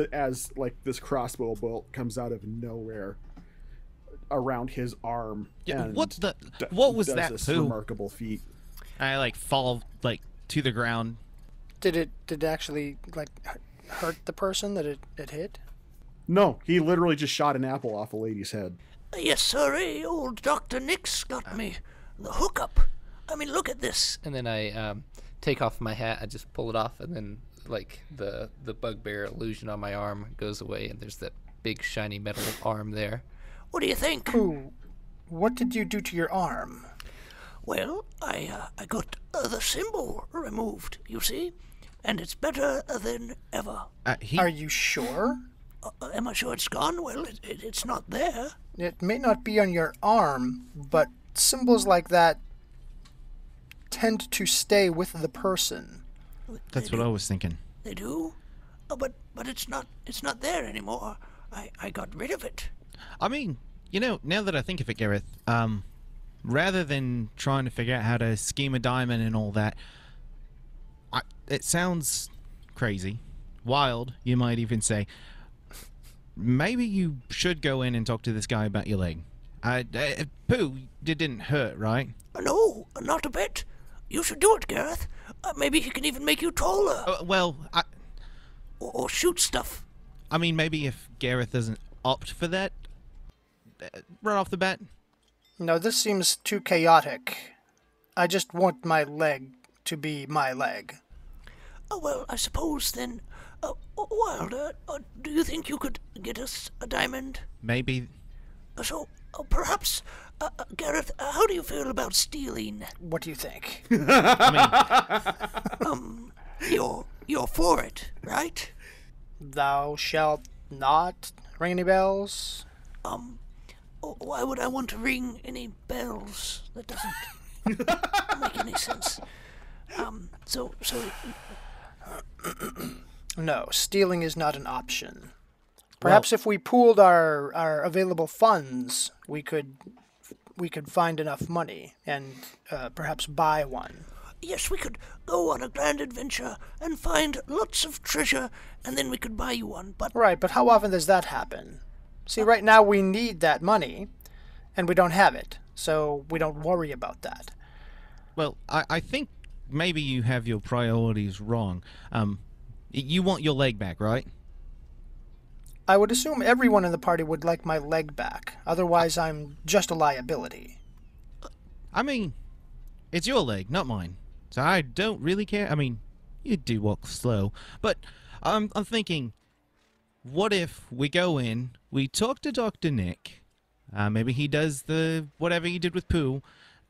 like this crossbow bolt comes out of nowhere around his arm. Yeah, and what was does that? This Pooh? remarkable feat. I fall to the ground. Did it actually hurt the person that it hit? No, he literally just shot an apple off a lady's head. Yes, sir. Old Dr. Nix got me the hookup. I mean, look at this. And then I take off my hat. I just pull it off, and then the bugbear illusion on my arm goes away, and there's that big shiny metal arm there. What do you think? Ooh, what did you do to your arm? Well, I got the symbol removed, you see, and it's better than ever. Are you sure? Am I sure it's gone? Well, it's not there. It may not be on your arm, but symbols like that tend to stay with the person. That's what I was thinking. They do? But it's not there anymore. I got rid of it. I mean, now that I think of it, Gareth, rather than trying to figure out how to scheme a diamond and all that, it sounds crazy, wild, you might even say. Maybe you should go in and talk to this guy about your leg. Pooh, it didn't hurt, right? No, not a bit. You should do it, Gareth. Maybe he can even make you taller. Or shoot stuff. I mean, maybe if Gareth doesn't opt for that, right off the bat. No, this seems too chaotic. I just want my leg to be my leg. Well, I suppose then... Wilder, do you think you could get us a diamond? Maybe. So, perhaps... Gareth, how do you feel about stealing? What do you think? You're for it, right? Thou shalt not ring any bells? Why would I want to ring any bells? That doesn't make any sense. So... No, stealing is not an option. Perhaps if we pooled our available funds, we could find enough money and perhaps buy one. Yes, we could go on a grand adventure and find lots of treasure, and then we could buy you one, but... Right, but how often does that happen? See, right now we need that money, and we don't have it, so we don't worry about that. Well, I think maybe you have your priorities wrong. You want your leg back, right? I would assume everyone in the party would like my leg back. Otherwise, I'm just a liability. I mean, it's your leg, not mine. So I don't really care. I mean, you do walk slow. But I'm thinking, what if we go in, we talk to Dr. Nick, maybe he does whatever he did with Pooh,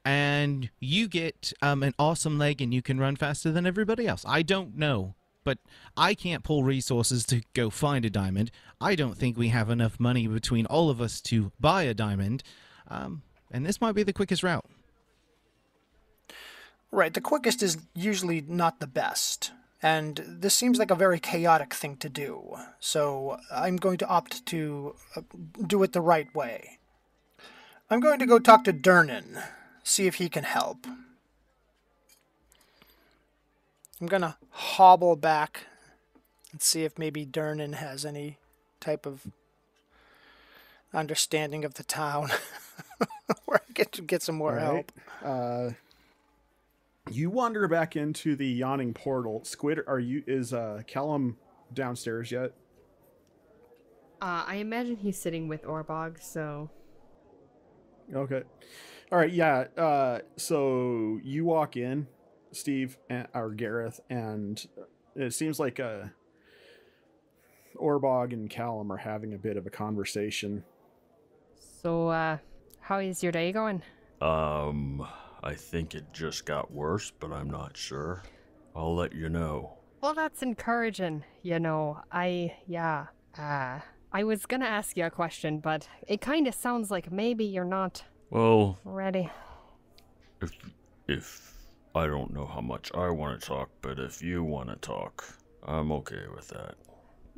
and you get an awesome leg and you can run faster than everybody else. I don't know. But I can't pull resources to go find a diamond. I don't think we have enough money between all of us to buy a diamond. And this might be the quickest route. Right, the quickest is usually not the best. And this seems like a very chaotic thing to do. So I'm going to opt to do it the right way. I'm going to go talk to Durnan, see if he can help. I'm going to hobble back and see if maybe Durnan has any type of understanding of the town where I get some more help. You wander back into the yawning portal. Squid, is Callum downstairs yet? I imagine he's sitting with Orbog, so... Okay. All right, yeah. So you walk in, Steve or Gareth, and it seems like Orbog and Callum are having a bit of a conversation. So, how is your day going? I think it just got worse, but I'm not sure. I'll let you know. Well, that's encouraging, I was gonna ask you a question, but it kind of sounds like maybe you're not... Well... ready. If I don't know how much I want to talk, but if you want to talk, I'm okay with that.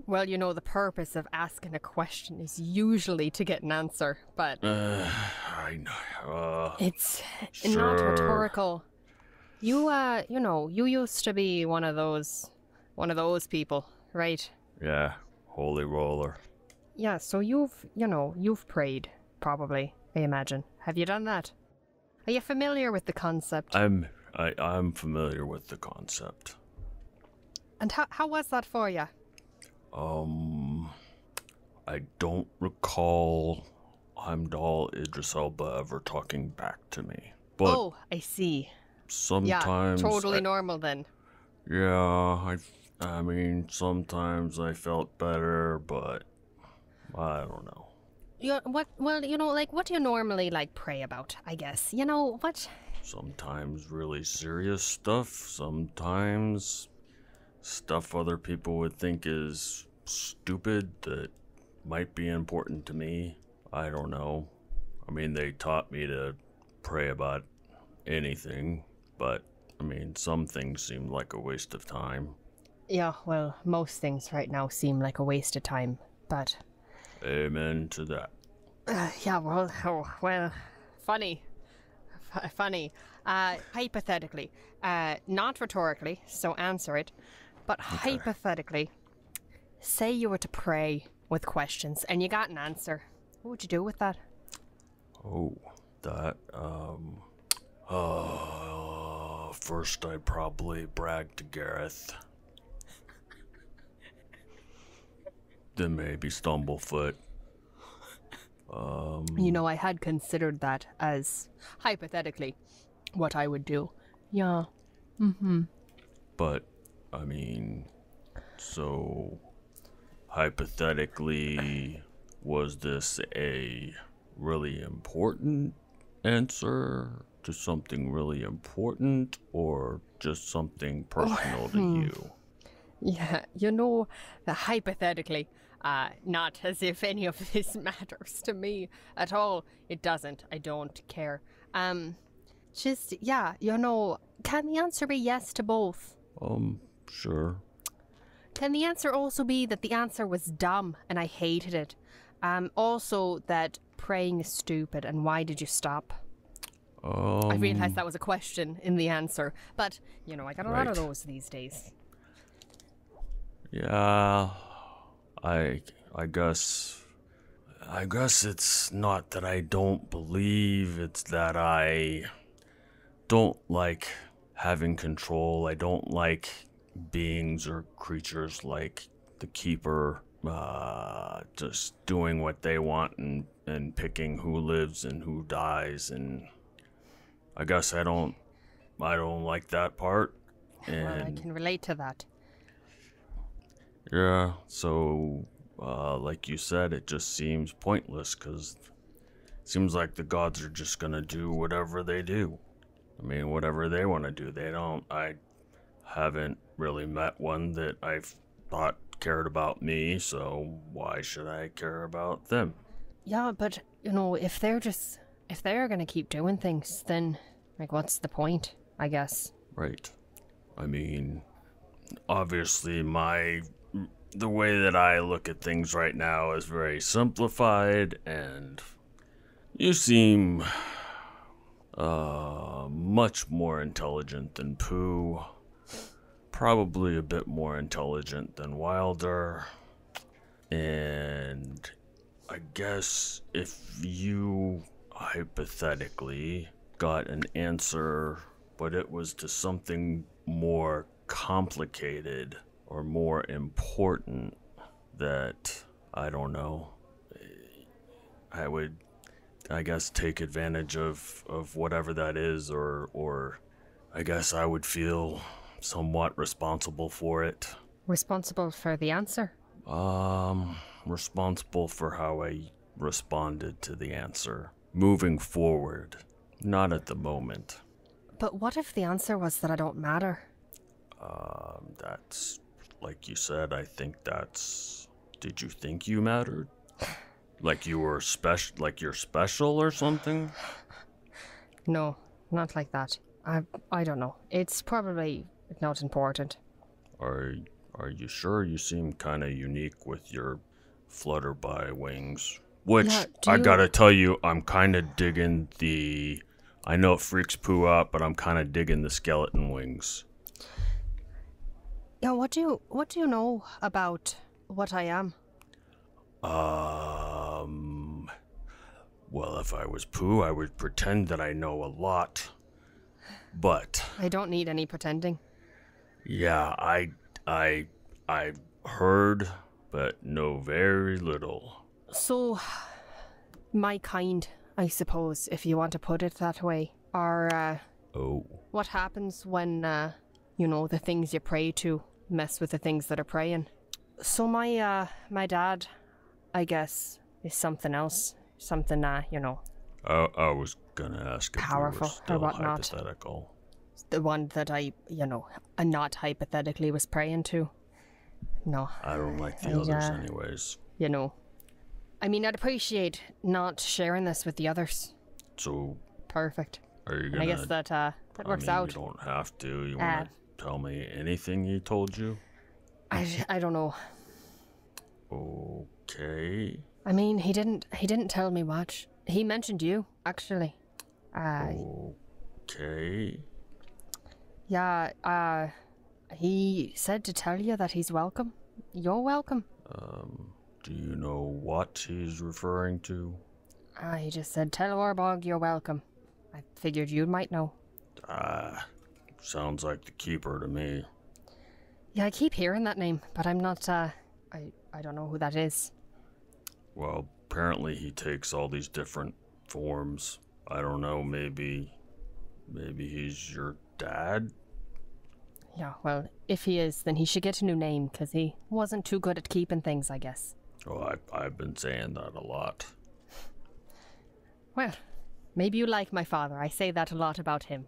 Well, the purpose of asking a question is usually to get an answer, but... I know. It's sure. not rhetorical. You, you used to be one of those people, right? Yeah, holy roller. Yeah, so you've prayed, probably, I imagine. Have you done that? Are you familiar with the concept? I'm familiar with the concept. And how was that for you? I don't recall Heimdall Idris Elba ever talking back to me. But oh, I see. Sometimes... Yeah, totally normal then. Yeah, I mean, sometimes I felt better, but I don't know. What do you normally, pray about, I guess? What sometimes really serious stuff, sometimes stuff other people would think is stupid that might be important to me. I don't know. I mean, they taught me to pray about anything, but I mean, some things seem like a waste of time. Yeah, well, most things right now seem like a waste of time, but... Amen to that. Yeah, well, funny. Funny. Hypothetically, not rhetorically, so answer it, but hypothetically, say you were to pray with questions and you got an answer. What would you do with that? Oh, that, first I'd probably brag to Gareth. Then maybe Stumblefoot. You know, I had considered that as, hypothetically, what I would do. Yeah. Mm-hmm. But, I mean, so, hypothetically, was this a really important answer to something really important, or just something personal to you? Yeah, you know, hypothetically, not as if any of this matters to me at all. It doesn't. I don't care. Just, yeah, you know, can the answer be yes to both? Sure. Can the answer also be that the answer was dumb and I hated it? Also that praying is stupid and why did you stop? I realized that was a question in the answer, but, you know, I got a lot of those these days. Yeah, I guess it's not that I don't believe, it's that I don't like having control. I don't like beings or creatures like the Keeper just doing what they want and picking who lives and who dies, and I guess I don't like that part. And well, I can relate to that. Yeah, so, like you said, it just seems pointless, because it seems like the gods are just gonna do whatever they do. I mean, whatever they want to do. I haven't really met one that I've thought cared about me, so why should I care about them? Yeah, but, you know, if they're gonna keep doing things, then, like, what's the point, I guess? Right. I mean, obviously the way that I look at things right now is very simplified, and you seem much more intelligent than Pooh, probably a bit more intelligent than Wilder, and I guess if you hypothetically got an answer, but it was to something more complicated or more important, that, I don't know, I would, I guess, take advantage of whatever that is, or I guess I would feel somewhat responsible for it. Responsible for the answer? Responsible for how I responded to the answer. Moving forward. Not at the moment. But what if the answer was that I don't matter? That's, like you said, I think that's... Did you think you mattered? Like you were special, like you're special or something? No, not like that. I don't know. It's probably not important. Are you sure? You seem kind of unique with your flutterby wings. Which, yeah, I gotta tell you, I'm kind of digging the... I know it freaks Pooh out, but I'm kind of digging the skeleton wings. Yeah, what do you know about what I am? Well, if I was Pooh, I would pretend that I know a lot. But... I don't need any pretending. Yeah, I've heard, but know very little. So, my kind, I suppose, if you want to put it that way, are, what happens when, you know, the things you pray to mess with the things that are praying. So my dad, I guess, is something else. Something, you know, I was gonna ask if Powerful, you or were still whatnot. hypothetical. The one that I, not hypothetically was praying to. No. I don't like the I, others anyways. I mean, I'd appreciate not sharing this with the others. So, Perfect. are you And gonna... I guess that works out. You don't have to. You wanna tell me anything he told you? I don't know. Okay. I mean, he didn't tell me much. He mentioned you, actually. Okay. Yeah, he said to tell you that he's welcome. You're welcome. Do you know what he's referring to? He just said, tell Orbog you're welcome. I figured you might know. Sounds like the Keeper to me. Yeah, I keep hearing that name, but I'm not, I don't know who that is. Well, apparently he takes all these different forms. I don't know, maybe he's your dad? Yeah, well, if he is, then he should get a new name, because he wasn't too good at keeping things, I guess. Oh, I've been saying that a lot. Well, maybe you like my father. I say that a lot about him.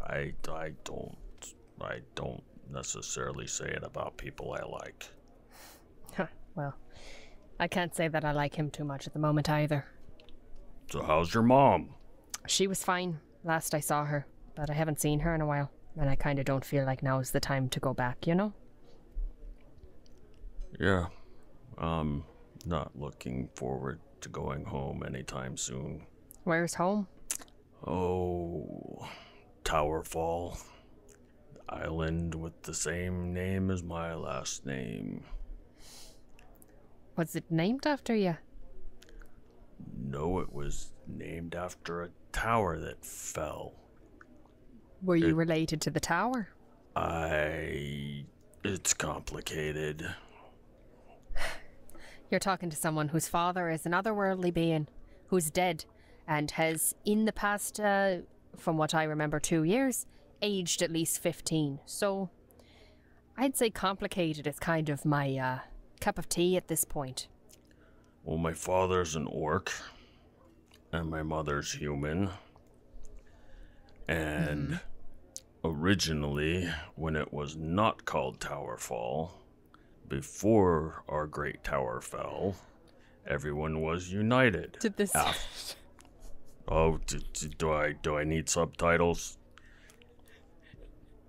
I don't necessarily say it about people I like. Well, I can't say that I like him too much at the moment either. So how's your mom? She was fine last I saw her, but I haven't seen her in a while, and I kind of don't feel like now's the time to go back, Yeah, not looking forward to going home anytime soon. Where's home? Oh, Towerfall. Island with the same name as my last name. Was it named after you? No, it was named after a tower that fell. Were you related to the tower? It's complicated. You're talking to someone whose father is an otherworldly being, who's dead, and has, in the past, from what I remember, 2 years, aged at least 15. So, I'd say complicated is kind of my, cup of tea at this point. Well, my father's an orc, and my mother's human. And originally, when it was not called Towerfall, before our great tower fell, everyone was united. Did this... Oh, do I need subtitles?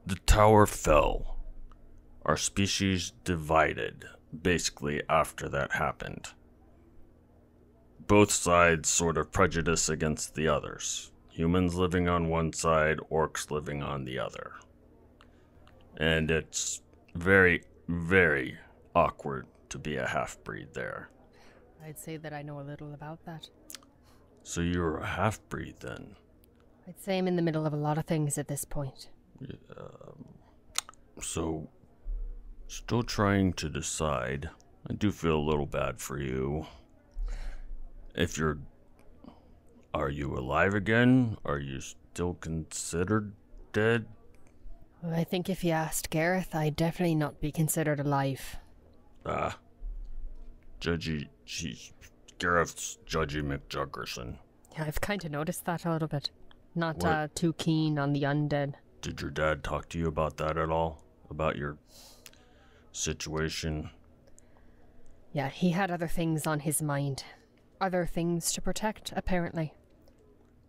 The tower fell. Our species divided, basically, after that happened. Both sides sort of prejudice against the others. Humans living on one side, orcs living on the other. And it's very, very awkward to be a half-breed there. I'd say that I know a little about that. So you're a half-breed then? I'd say I'm in the middle of a lot of things at this point. So, still trying to decide. I do feel a little bad for you. Are you alive again? Are you still considered dead? Well, I think if you asked Gareth, I'd definitely not be considered alive. Gareth's Judgy McJuggerson. Yeah, I've kind of noticed that a little bit. Not too keen on the undead. Did your dad talk to you about that at all? About your situation? Yeah, he had other things on his mind. Other things to protect, apparently.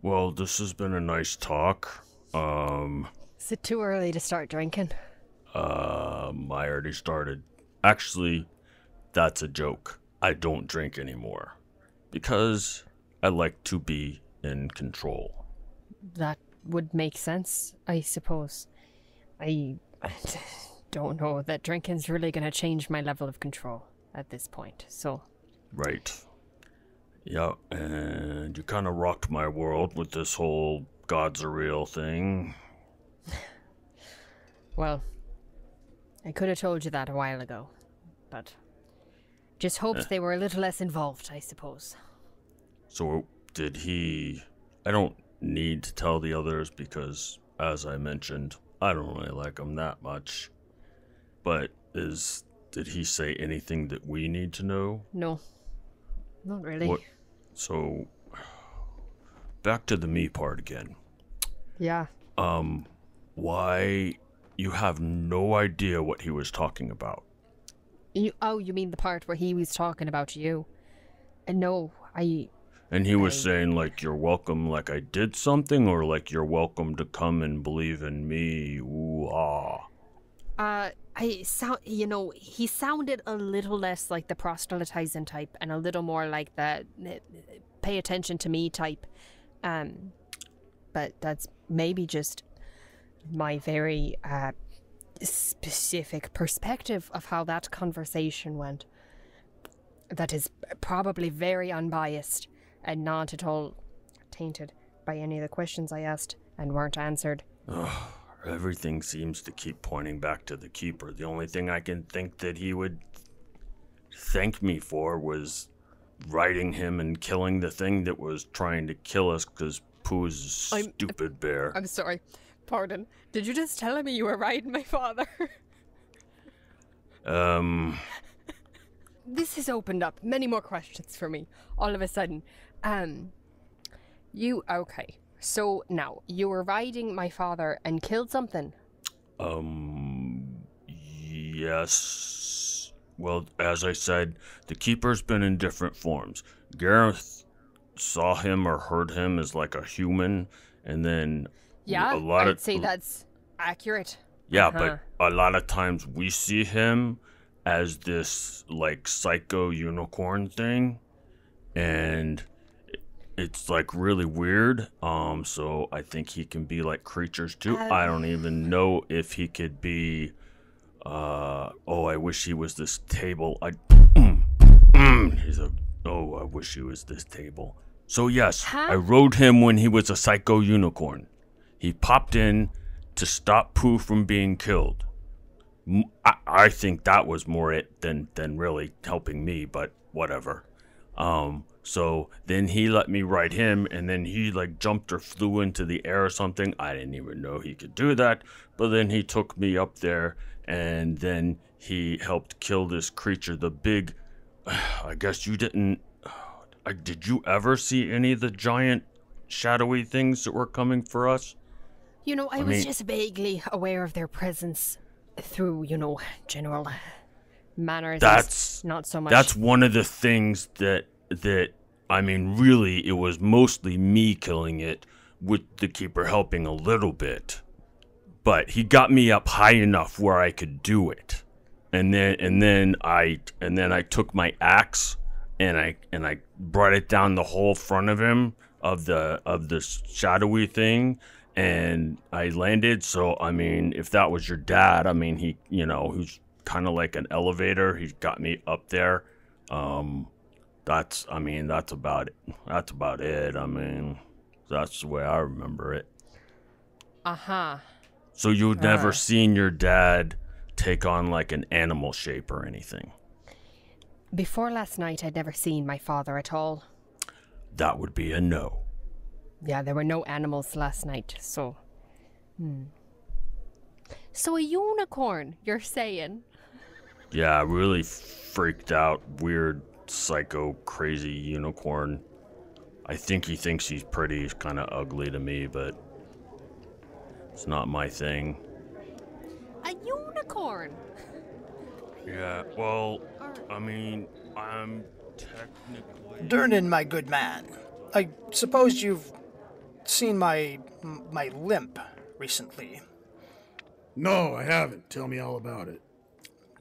Well, this has been a nice talk. Is it too early to start drinking? I already started. Actually, that's a joke. I don't drink anymore. Because I like to be in control. That would make sense, I suppose. I don't know that drinking's really gonna change my level of control at this point, so... Right. Yeah, and you kind of rocked my world with this whole gods are real thing. Well, I could have told you that a while ago, but just hoped they were a little less involved, I suppose. So, did he... I don't need to tell the others because, as I mentioned, I don't really like him that much. But did he say anything that we need to know? No, not really. So, back to the me part again. Yeah. Why you have no idea what he was talking about? You mean the part where he was talking about you? No, And he was saying, like, you're welcome, like I did something, or like you're welcome to come and believe in me. Ooh, ah. he sounded a little less like the proselytizing type and a little more like the pay attention to me type. But that's maybe just my very specific perspective of how that conversation went. That is probably very unbiased and not at all tainted by any of the questions I asked and weren't answered. Everything seems to keep pointing back to the Keeper. The only thing I can think that he would thank me for was riding him and killing the thing that was trying to kill us because Pooh's a stupid bear. I'm sorry. Pardon. Did you just tell me you were riding my father? This has opened up many more questions for me all of a sudden. Okay. So now, you were riding my father and killed something? Yes. Well, as I said, the Keeper's been in different forms. Gareth saw him or heard him as like a human, and then yeah, I'd say that's accurate. Yeah, but a lot of times we see him as this like psycho unicorn thing, and it's like really weird. So I think he can be like creatures too. I don't even know if he could be. I wish he was this table. I wish he was this table. So yes, I rode him when he was a psycho unicorn. He popped in to stop Pooh from being killed. I think that was more it than really helping me, but whatever. So then he let me ride him, and then he like jumped or flew into the air or something. I didn't even know he could do that. But then he took me up there, and then he helped kill this creature, the big, I guess you didn't, did you ever see any of the giant shadowy things that were coming for us? I was just vaguely aware of their presence through, general manners. That's not so much. That's one of the things that really, it was mostly me killing it, with the Keeper helping a little bit. But he got me up high enough where I could do it. And then I took my axe and I brought it down the whole front of him of the shadowy thing, and I landed. So if that was your dad, he who's kind of like an elevator. He got me up there. That's about it. That's about it. That's the way I remember it. So you'd never seen your dad take on like an animal shape or anything? Before last night, I'd never seen my father at all. That would be a no. Yeah, there were no animals last night, so... So a unicorn, you're saying? Yeah, really freaked out, weird, psycho, crazy unicorn. I think he thinks he's pretty. He's kind of ugly to me, but it's not my thing. A unicorn? Yeah, well, I'm technically... Durnan, my good man, I suppose you've seen my limp recently. No, I haven't. Tell me all about it.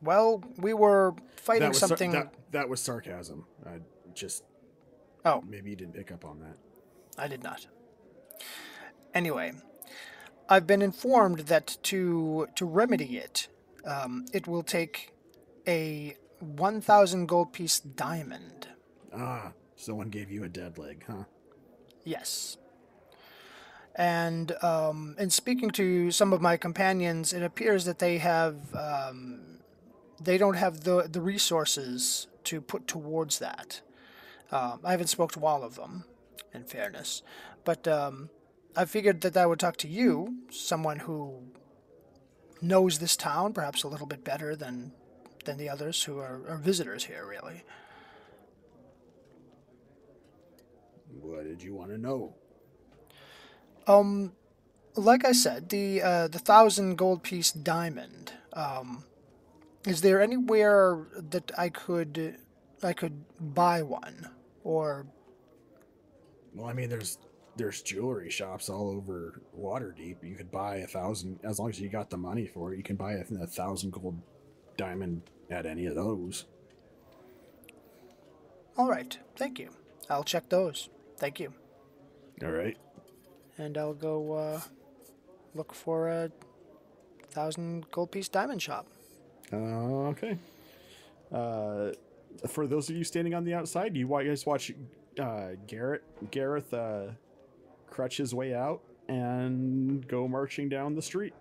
Well, we were fighting something... That was sarcasm. Oh. Maybe you didn't pick up on that. I did not. Anyway, I've been informed that to remedy it, it will take a 1,000 gold piece diamond. Ah, someone gave you a dead leg, huh? Yes. And in speaking to some of my companions, it appears that they don't have the resources to put towards that. I haven't spoke to all of them, in fairness, but I figured that I would talk to you, someone who knows this town perhaps a little bit better than the others who are visitors here, really. What did you want to know? Like I said, the 1,000 gold piece diamond. Is there anywhere that I could buy one, or? Well, I mean, there's jewelry shops all over Waterdeep. You could buy 1,000 as long as you got the money for it. You can buy 1,000 gold diamond at any of those. All right, thank you. I'll check those. Thank you. All right. And I'll go look for a 1,000 gold piece diamond shop. Okay. For those of you standing on the outside, you guys watch Gareth crutch his way out and go marching down the street.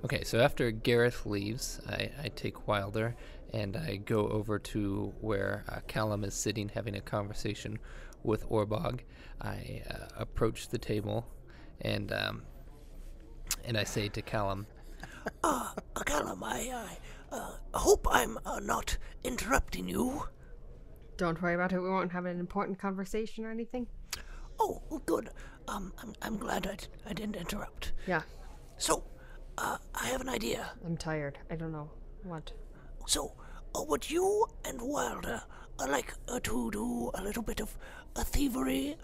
Okay, so after Gareth leaves, I take Wilder and I go over to where Callum is sitting having a conversation with Orbog. I approach the table and I say to Callum, Callum, I hope I'm not interrupting you. Don't worry about it. We won't have an important conversation or anything. Oh, good. I'm glad I didn't interrupt. Yeah. So, I have an idea. I'm tired. I don't know. What? So, would you and Wilder like to do a little bit of thievery?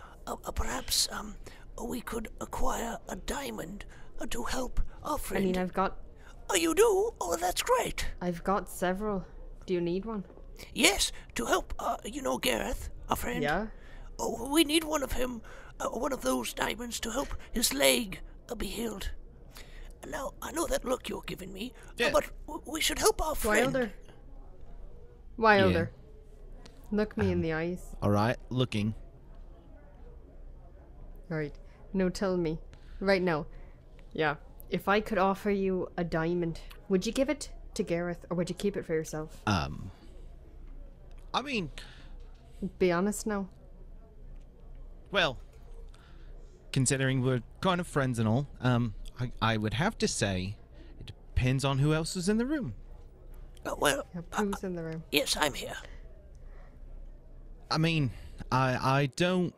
Perhaps we could acquire a diamond to help our friend. I mean, I've got... Oh, you do? Oh, that's great. I've got several. Do you need one? Yes, to help, Gareth, our friend. Yeah? Oh, we need one of him, one of those diamonds to help his leg be healed. Now, I know that look you're giving me, but we should help our friend. Wilder. Look me in the eyes. Alright, looking. Alright. No, tell me. Right now. Yeah. If I could offer you a diamond, would you give it to Gareth or would you keep it for yourself? I mean, be honest now. Well, considering we're kind of friends and all, I would have to say it depends on who else is in the room. Who's in the room? Yes, I'm here. I mean, I don't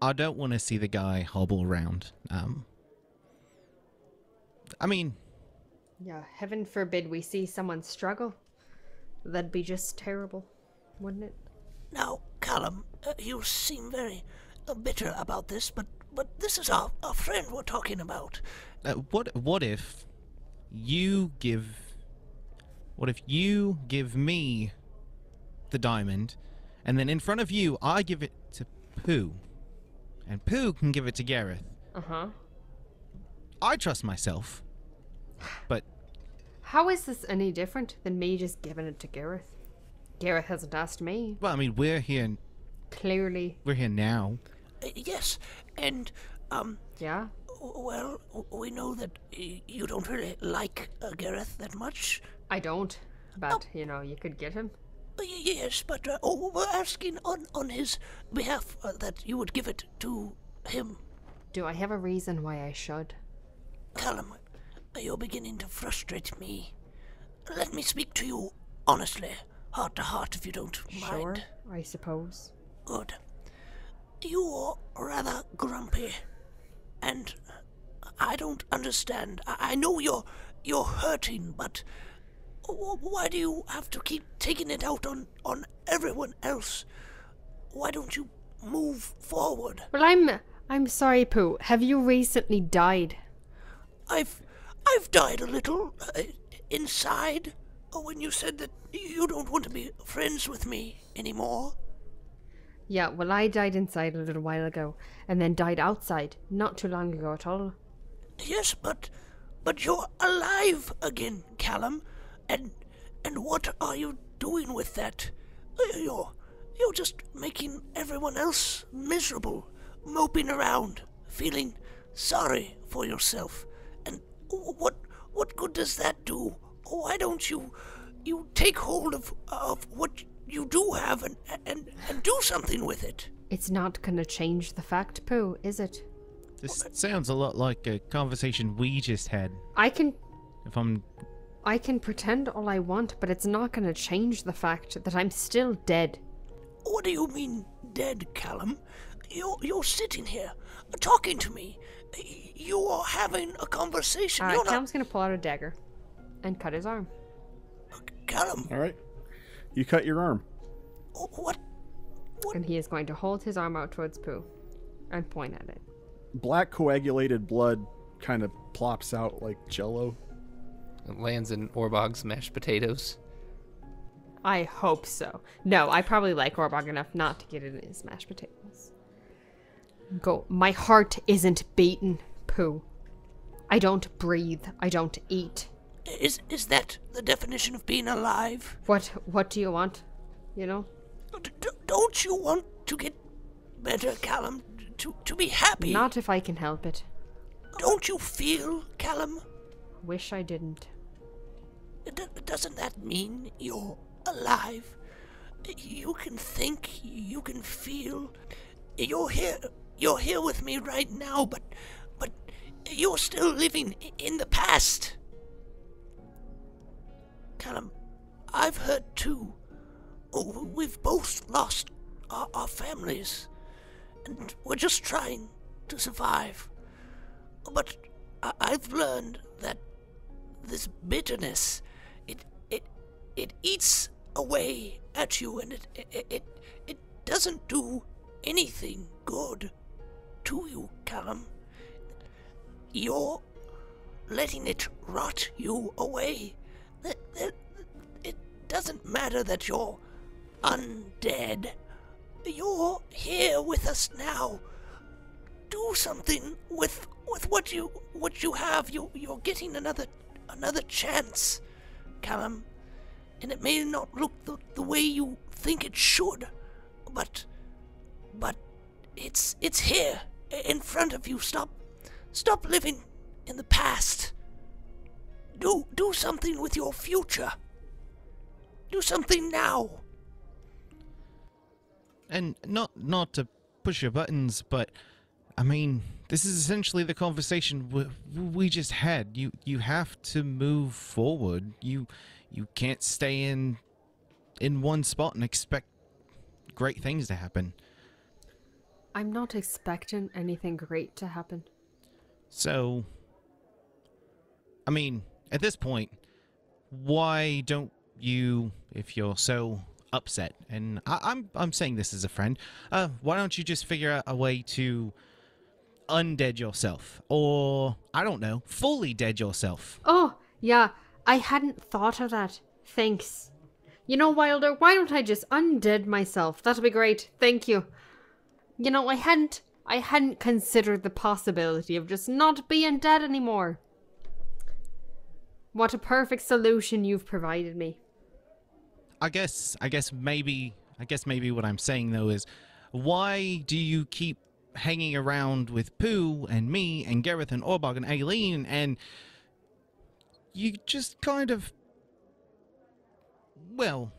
want to see the guy hobble around. I mean... Yeah, heaven forbid we see someone struggle. That'd be just terrible, wouldn't it? Now, Callum, you seem very bitter about this, but this is our friend we're talking about. What if you give me the diamond, and then in front of you, I give it to Pooh, and Pooh can give it to Gareth. Uh-huh. I trust myself, but... How is this any different than me just giving it to Gareth? Gareth hasn't asked me. Well, I mean, we're here... Clearly. We're here now. Yes, and, Yeah? well, we know that you don't really like Gareth that much. I don't, but, you could get him. Yes, but we're asking on his behalf that you would give it to him. Do I have a reason why I should? Callum, you're beginning to frustrate me. Let me speak to you honestly, heart to heart, if you don't mind. Sure, I suppose. Good. You're rather grumpy, and I don't understand. I know you're hurting, but why do you have to keep taking it out on everyone else? Why don't you move forward? Well, I'm sorry, Pooh. Have you recently died? I've died a little inside when you said that you don't want to be friends with me anymore. Yeah, well, I died inside a little while ago, and then died outside not too long ago at all. Yes, but you're alive again, Callum, and what are you doing with that? You're just making everyone else miserable, moping around, feeling sorry for yourself. And what good does that do? Why don't you take hold of what you do have and do something with it? It's not gonna change the fact, Pooh, is it? This sounds a lot like a conversation we just had. I can If pretend all I want, but it's not gonna change the fact that I'm still dead. What do you mean, dead, Callum? You're sitting here, talking to me. You are having a conversation. Alright, You're not... Callum's gonna pull out a dagger and cut his arm. Callum, All right. You cut your arm. what? And he is going to hold his arm out towards Pooh and point at it. Black coagulated blood kind of plops out like jello. It lands in Orbog's mashed potatoes. I hope so. No, I probably like Orbog enough not to get it in his mashed potatoes. Go. My heart isn't beaten, Pooh. I don't breathe. I don't eat. Is that the definition of being alive? What do you want? You know? Don't you want to get better, Callum? To be happy? Not if I can help it. Don't you feel, Callum? Wish I didn't. Doesn't that mean you're alive? You can think, you can feel. You're here with me right now, but you're still living in the past. Callum, I've heard too. We've both lost our families, and we're just trying to survive. But I've learned that this bitterness, it eats away at you, and it doesn't do anything good to you, Callum. You're letting it rot you away. It doesn't matter that you're undead. You're here with us now. Do something with what you have. You're getting another chance, Callum. And it may not look the way you think it should, but it's here in front of you. Stop living in the past. Do something with your future. Do something now. And not to push your buttons, but I mean, this is essentially the conversation we just had. You have to move forward. You can't stay in one spot and expect great things to happen. I'm not expecting anything great to happen. So, I mean, at this point, why don't you, if you're so upset, and I'm saying this as a friend, why don't you just figure out a way to undead yourself, or I don't know, fully dead yourself? Oh, yeah, I hadn't thought of that. Thanks. You know, Wilder, why don't I just undead myself? That'll be great. Thank you. You know, I hadn't considered the possibility of just not being dead anymore. What a perfect solution you've provided me. I guess maybe what I'm saying though is, why do you keep hanging around with Pooh and me and Gareth and Orbog and Aelin, and you just kind of, well,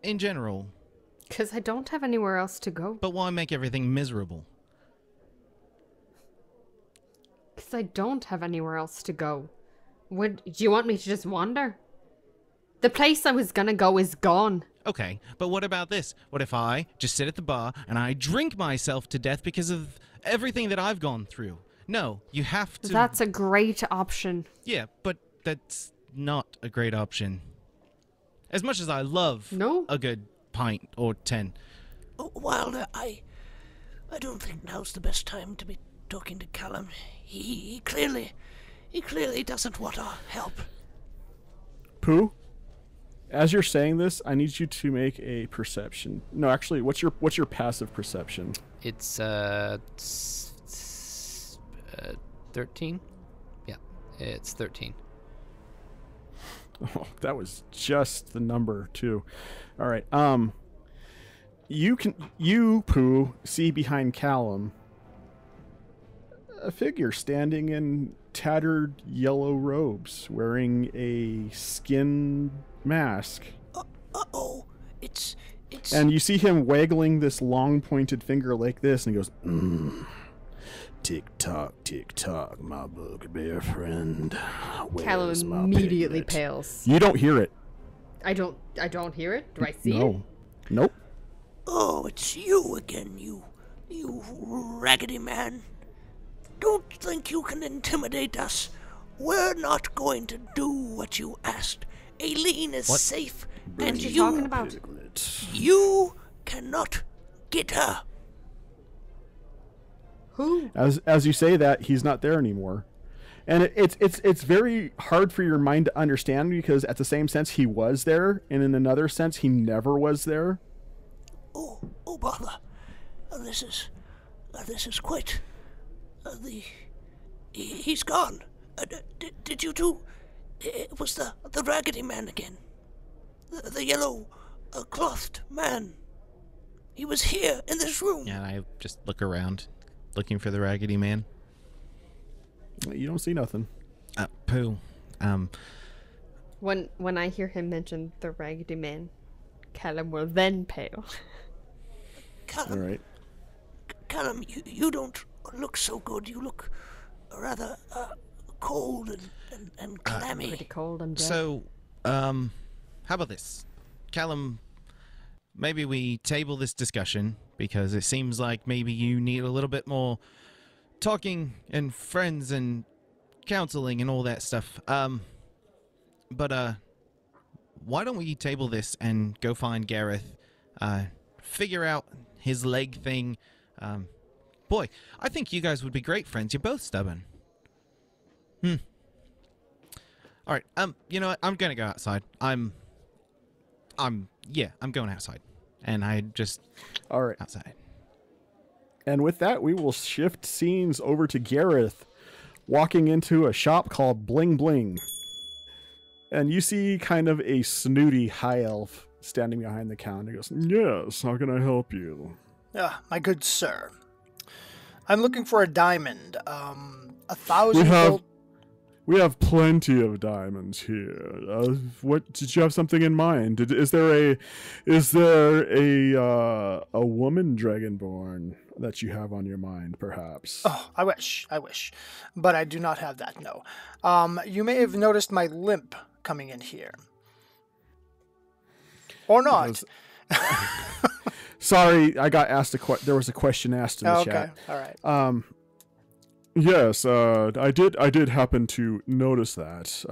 in general. Because I don't have anywhere else to go. But why make everything miserable? Because I don't have anywhere else to go. Do you want me to just wander? The place I was gonna go is gone. Okay, but what about this? What if I just sit at the bar and I drink myself to death because of everything that I've gone through? No, you have to... That's a great option. Yeah, but that's not a great option. As much as I love a good pint or 10. Wilder, I don't think now's the best time to be talking to Callum. He clearly doesn't want our help. Pooh, as you're saying this, I need you to make a perception. No, actually, what's your passive perception? It's 13. Yeah, it's 13. Oh, that was just the number too. All right. You Pooh, see behind Callum a figure standing in tattered yellow robes, wearing a skin mask. Uh-oh. It's... And you see him waggling this long pointed finger like this, and he goes, tick tock, my bugbear friend. Where's Callum my immediately piglet?" pales. You don't hear it. I don't hear it? Do I see it? No. Nope. Oh, it's you again, you raggedy man. Don't think you can intimidate us. We're not going to do what you asked. Aelin is safe, and What are you talking about? you cannot get her. Who? As you say that, he's not there anymore. And it's very hard for your mind to understand because at the same sense he was there, and in another sense he never was there. Oh, bother! This is quite. He's gone. Did you two? It was the raggedy man again. The yellow, clothed man. He was here in this room. Yeah, I just look around, looking for the Raggedy Man. You don't see nothing. Pooh. When I hear him mention the Raggedy Man, Callum will then pale. Callum, All right. Callum, you don't look so good. You look rather cold and clammy. Pretty cold and dead. So, how about this? Callum, maybe we table this discussion because it seems like maybe you need a little bit more talking and friends and counseling and all that stuff. But why don't we table this and go find Gareth, figure out his leg thing. Boy, I think you guys would be great friends. You're both stubborn. All right. You know what? I'm gonna go outside. I'm going outside, and I just All right. outside. And with that, we will shift scenes over to Gareth walking into a shop called Bling Bling. And you see kind of a snooty high elf standing behind the counter. He goes, "Yes, how can I help you?" My good sir. I'm looking for a diamond. 1,000 We have gold. We have plenty of diamonds here. What did you have something in mind? Is there a woman dragonborn that you have on your mind, perhaps? Oh, I wish. But I do not have that, no. You may have noticed my limp coming in here. Or not. Sorry, I got asked there was a question asked in the chat. Okay, all right. Yes, I did happen to notice that.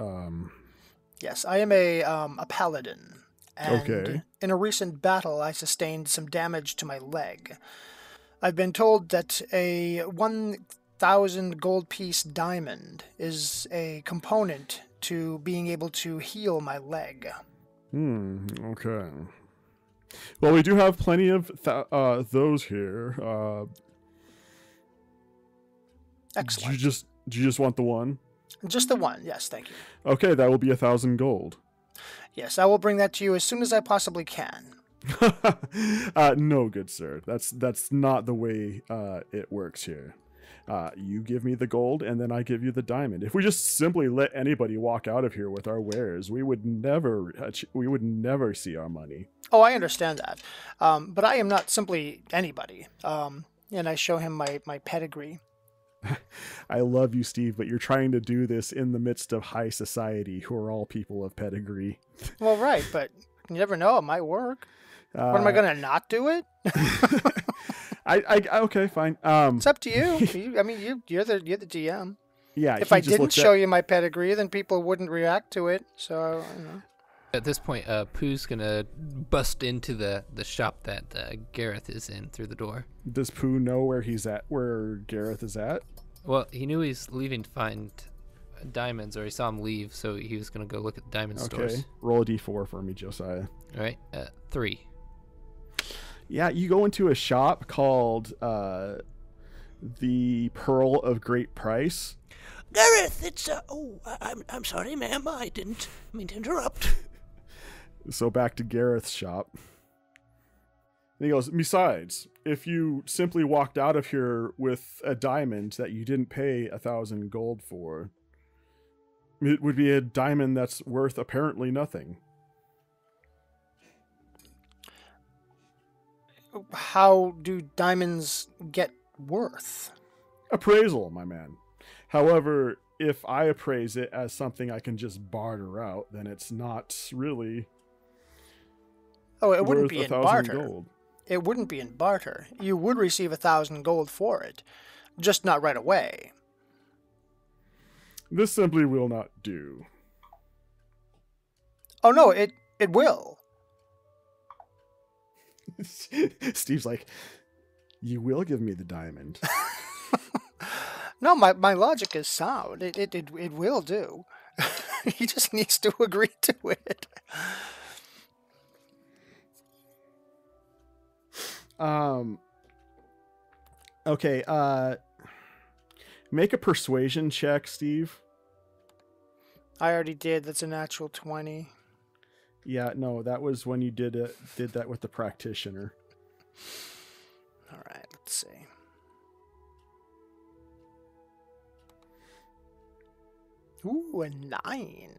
Yes, I am a paladin. And Okay. in a recent battle, I sustained some damage to my leg. I've been told that a 1,000 gold piece diamond is a component to being able to heal my leg. Okay. Well, we do have plenty of those here. Excellent. Do you just want the one? Just the one, yes, thank you. Okay, that will be 1,000 gold. Yes, I will bring that to you as soon as I possibly can. No, good sir. That's not the way it works here. You give me the gold, and then I give you the diamond. If we just simply let anybody walk out of here with our wares, we would never see our money. Oh, I understand that. But I am not simply anybody. And I show him my pedigree. I love you, Steve, but you're trying to do this in the midst of high society, who are all people of pedigree. Well, right, but you never know. It might work. What am I going to not do it? Okay, fine. It's up to you. You're the GM. Yeah. If I didn't show you my pedigree, then people wouldn't react to it. So, you know. At this point, Pooh's gonna bust into the shop that Gareth is in through the door. Does Pooh know where Gareth is at? Well, he knew he's leaving to find diamonds, or he saw him leave, so he was gonna go look at the diamond stores. Okay, roll a d4 for me, Josiah. All right, 3. Yeah, you go into a shop called the Pearl of Great Price. Gareth, it's I'm sorry, ma'am. I didn't mean to interrupt. So back to Gareth's shop. And he goes, besides, if you simply walked out of here with a diamond that you didn't pay 1,000 gold for, it would be a diamond that's worth apparently nothing. How do diamonds get worth? Appraisal, my man. However, if I appraise it as something I can just barter out, then it's not really... Oh, it wouldn't worth be in 1,000 barter. gold. It wouldn't be in barter. You would receive 1,000 gold for it, just not right away. This simply will not do. Oh no, it will. Steve's like, you will give me the diamond. No, my logic is sound. It will do. He just needs to agree to it. Okay, make a persuasion check, Steve. I already did. That's a natural 20. Yeah, no, that was when you did that with the practitioner. All right, let's see. Ooh, a 9.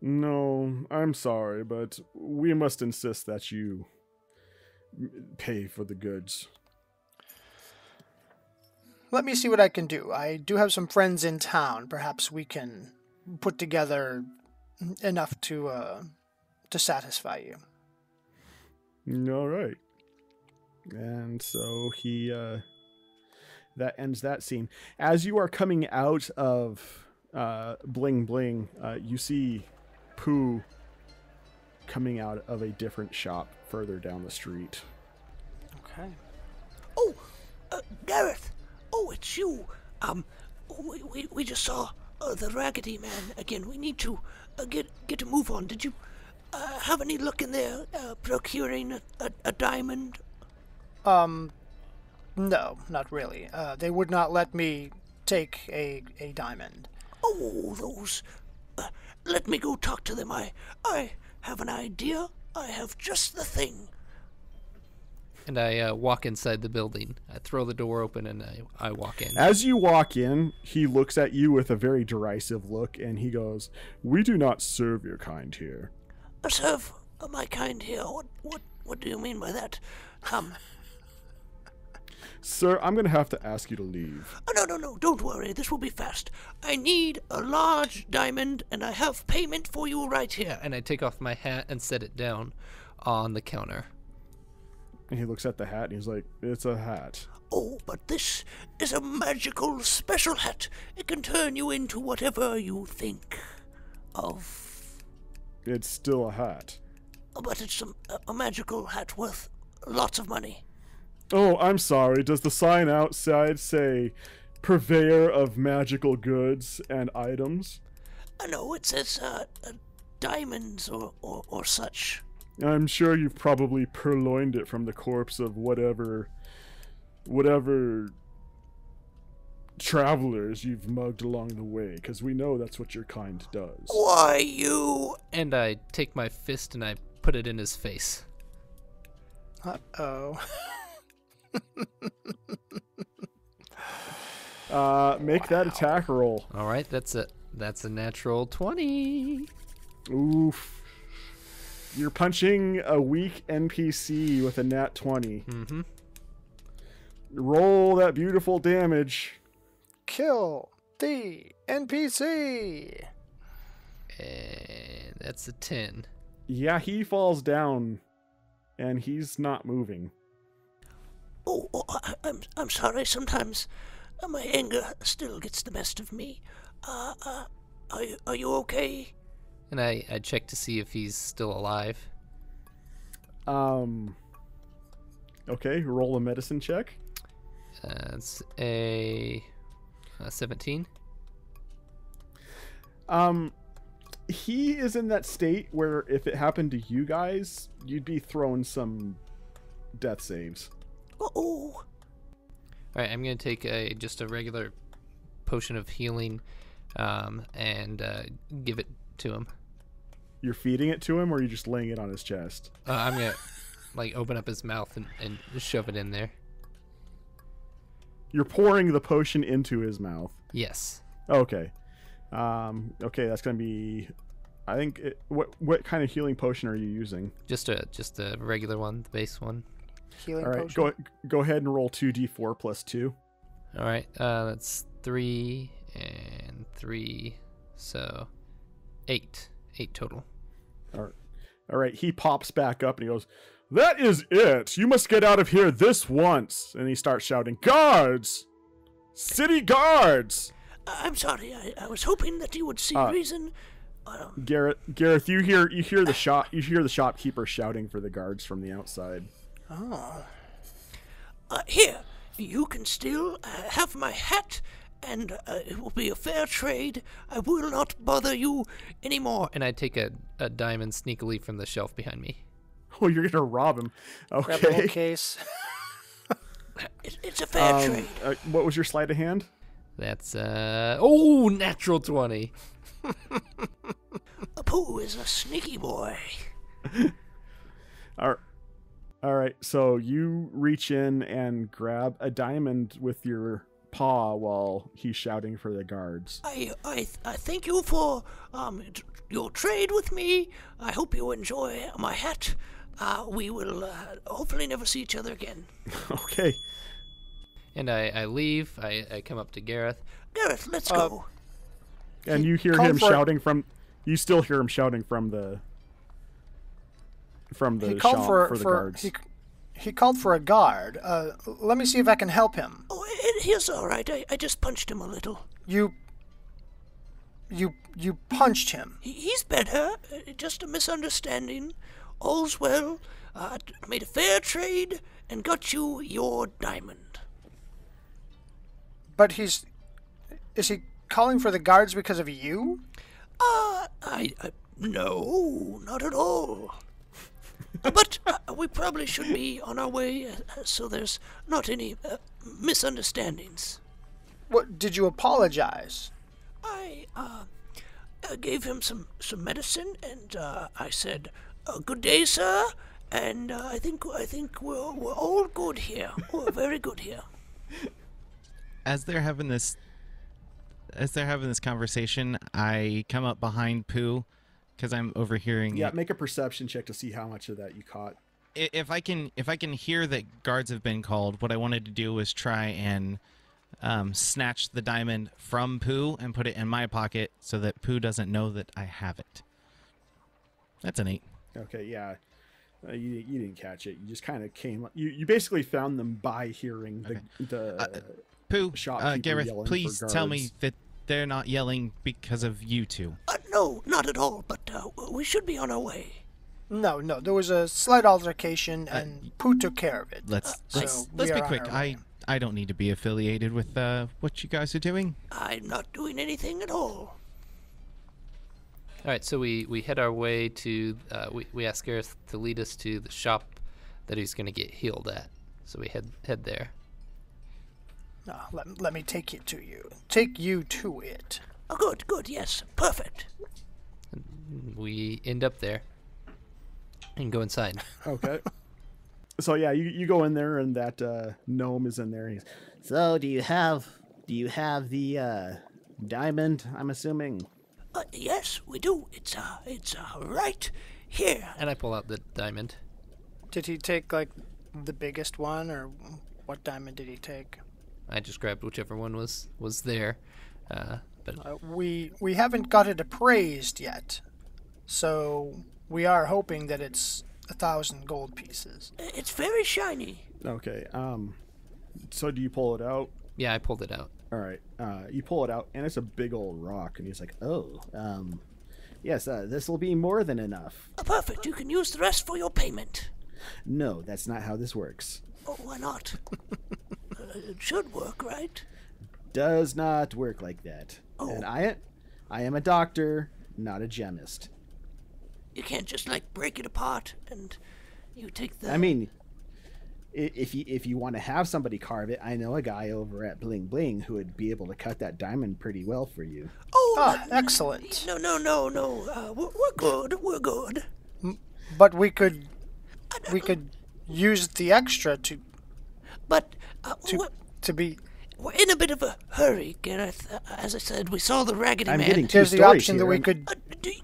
No, I'm sorry, but we must insist that you pay for the goods. Let me see what I can do. I do have some friends in town. Perhaps we can put together enough to satisfy you. All right. And so he that ends that scene. As you are coming out of Bling Bling, you see Pooh coming out of a different shop further down the street. Okay. Oh, Gareth. Oh, it's you. We just saw the Raggedy Man again. We need to get a move on. Did you have any luck in there procuring a diamond? No, not really. They would not let me take a diamond. Oh, those. Let me go talk to them. I have an idea. I have just the thing. And I walk inside the building. I throw the door open and I walk in. As you walk in, he looks at you with a very derisive look and he goes, "We do not serve your kind here." Serve my kind here. What do you mean by that? Sir, I'm going to have to ask you to leave. Oh, no, don't worry. This will be fast. I need a large diamond, and I have payment for you right here. And I take off my hat and set it down on the counter. And he looks at the hat and he's like, "It's a hat." Oh, but this is a magical special hat. It can turn you into whatever you think of. It's still a hat. But it's a magical hat worth lots of money. Oh, I'm sorry. Does the sign outside say purveyor of magical goods and items? No, it says diamonds or such. I'm sure you've probably purloined it from the corpse of whatever travelers you've mugged along the way, because we know that's what your kind does. Why, you... And I take my fist and I put it in his face. Uh-oh. Make that attack roll. All right, that's a natural 20. Oof. You're punching a weak NPC with a nat 20. Mm-hmm. Roll that beautiful damage. Kill the NPC. And that's a 10. Yeah, he falls down, and he's not moving. Oh, I'm sorry. Sometimes my anger still gets the best of me. Are you okay? And I check to see if he's still alive. Okay, roll a medicine check. It's a 17. He is in that state where if it happened to you guys, you'd be throwing some death saves. Oh. All right, I'm gonna take just a regular potion of healing, and give it to him. You're feeding it to him, or are you just laying it on his chest? I'm gonna open up his mouth and shove it in there. You're pouring the potion into his mouth. Yes. Okay. Okay, that's gonna be. I think. What kind of healing potion are you using? Just a regular one, the base one. Healing All right, potion. go ahead and roll 2d4 plus 2. All right, that's 3 and 3, so 8 total. All right. All right, he pops back up and he goes, "That is it. You must get out of here this once." And he starts shouting, "Guards! City guards!" I'm sorry. I was hoping that you would see reason. Gareth, you hear the shopkeeper shouting for the guards from the outside. Oh. Here, you can still have my hat, and it will be a fair trade. I will not bother you anymore. And I take a diamond sneakily from the shelf behind me. Oh, you're gonna rob him? Grab the whole Okay. case. It's a fair trade. What was your sleight of hand? That's natural 20. Pooh is a sneaky boy. All right. So you reach in and grab a diamond with your paw while he's shouting for the guards. I thank you for your trade with me. I hope you enjoy my hat. We will hopefully never see each other again. Okay. And I leave. I come up to Gareth. Gareth, let's go. And you hear him shouting from. You still hear him shouting from the. He called shop for the guards. He called for a guard. Let me see if I can help him. Oh, he's all right. I just punched him a little. You punched him. He's better. Just a misunderstanding. All's well. Made a fair trade and got you your diamond. But is he calling for the guards because of you? No, not at all. But we probably should be on our way, so there's not any misunderstandings. What, did you apologize? I gave him some medicine, and I said, "Good day, sir." And I think we're all good here. We're very good here. As they're having this conversation, I come up behind Pooh because I'm overhearing. Yeah, make a perception check to see how much of that you caught. If I can hear that guards have been called, what I wanted to do was try and snatch the diamond from Pooh and put it in my pocket so that Pooh doesn't know that I have it. That's an 8. Okay, yeah. You didn't catch it. You just kind of came. You basically found them by hearing the Pooh, shopkeeper Gareth, yelling please for tell me guards. that they're not yelling because of you two. No, not at all, but we should be on our way. No. There was a slight altercation, and Pooh took care of it. Let's we be are on quick. our way. I don't need to be affiliated with what you guys are doing. I'm not doing anything at all. All right, so we head our way to. We ask Gareth to lead us to the shop that he's going to get healed at. So we head there. Let me take you to it. Oh, good, yes, perfect. We end up there and go inside. Okay. So yeah, you go in there and that gnome is in there. And he's, So do you have the diamond? I'm assuming. Yes, we do. It's right here. And I pull out the diamond. Did he take like the biggest one, or what diamond did he take? I just grabbed whichever one was there. But We haven't got it appraised yet, so we are hoping that it's 1,000 gold pieces. It's very shiny. okay. So do you pull it out? yeah, I pulled it out. All right. You pull it out, and it's a big old rock. And he's like, "Oh, yes, this will be more than enough." Perfect. You can use the rest for your payment. No, that's not how this works. Oh, why not? It should work, right? Does not work like that. Oh. And I am a doctor, not a gemist. You can't just break it apart and you take the. I mean, if you want to have somebody carve it, I know a guy over at Bling Bling who would be able to cut that diamond pretty well for you. Oh, excellent. No. We're good. We're good. But we could use the extra to But be. we're in a bit of a hurry, Gareth. As I said, we saw the Raggedy I'm Man. getting two There's the stories option here. that we could.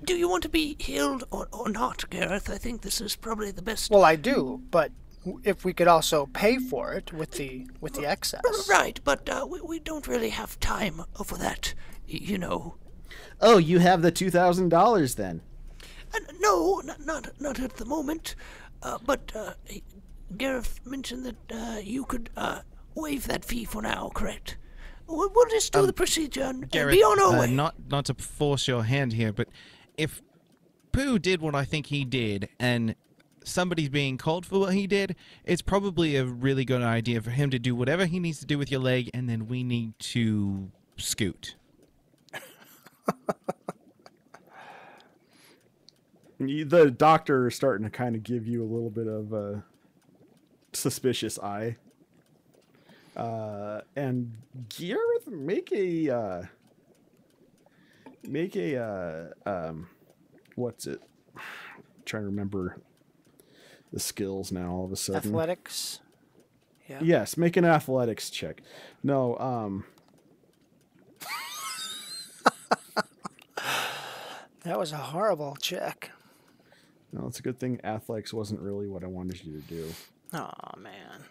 Do you want to be healed or not, Gareth? I think this is probably the best. Well, I do, but if we could also pay for it with the excess. Right, but we don't really have time for that, you know. Oh, you have the $2,000 then. No, not at the moment. But Gareth mentioned that you could waive that fee for now, correct? We'll just do the procedure and Gareth, be on our way. not to force your hand here, but if Pooh did what I think he did, and somebody's being called for what he did, it's probably a really good idea for him to do whatever he needs to do with your leg, and then we need to scoot. The doctor is starting to kind of give you a little bit of a suspicious eye. And Gareth, make a what's it? I'm trying to remember the skills now all of a sudden. Athletics. Yeah. Yes, make an athletics check. No, That was a horrible check. no, it's a good thing athletics wasn't really what I wanted you to do. Oh man.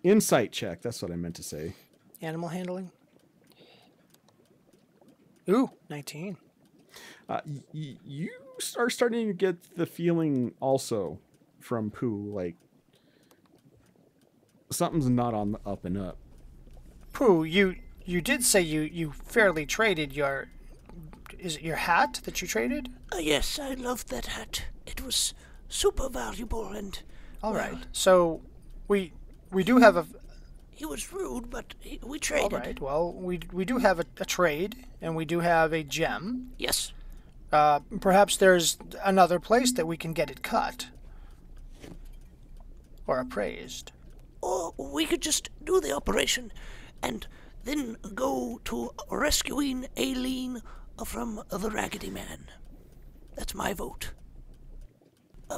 Insight check, that's what I meant to say. Animal handling. Ooh, 19. You are starting to get the feeling also from Pooh, like something's not on the up and up. Pooh, you did say you fairly traded your... Is it your hat that you traded? Yes, I loved that hat. It was super valuable and... All right. So we do have a... He was rude, but we All traded. right. Well, we do have a trade, and we do have a gem. Yes. Perhaps there's another place that we can get it cut. Or appraised. Or we could just do the operation and then go to rescuing Aelin from the Raggedy Man. That's my vote.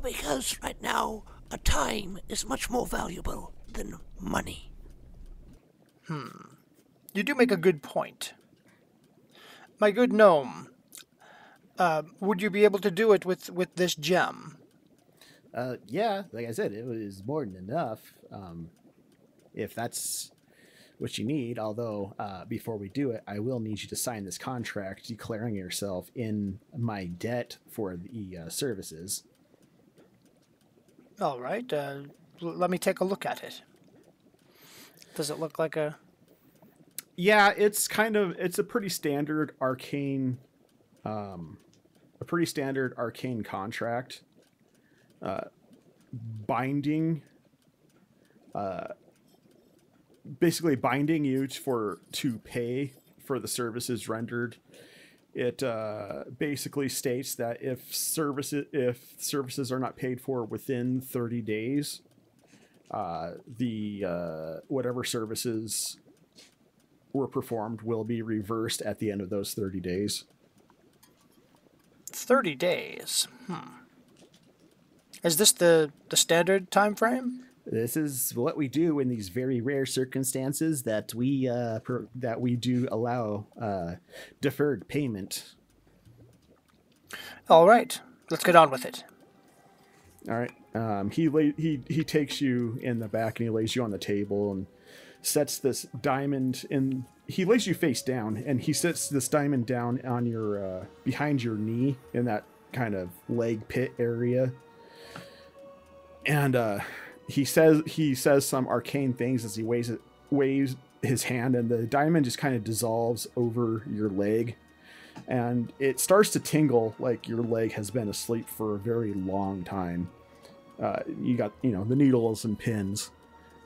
Because right now, time is much more valuable than money. You do make a good point. My good gnome, would you be able to do it with this gem? Yeah, like I said, it was more than enough. If that's what you need, although before we do it, I will need you to sign this contract declaring yourself in my debt for the services. All right. Let me take a look at it. Does it look like a... Yeah, it's a pretty standard arcane, contract. Binding, basically binding you to pay for the services rendered. It basically states that if services are not paid for within 30 days, the whatever services were performed will be reversed at the end of those 30 days. 30 days. Is this the standard time frame? This is what we do in these very rare circumstances that we do allow deferred payment. All right. Let's get on with it. All right. He takes you in the back and he lays you on the table and sets this diamond in. He lays you face down and he sets this diamond down on your behind your knee in that kind of leg pit area. And he says some arcane things as he waves his hand, and the diamond just kind of dissolves over your leg, and it starts to tingle like your leg has been asleep for a very long time. You got the needles and pins,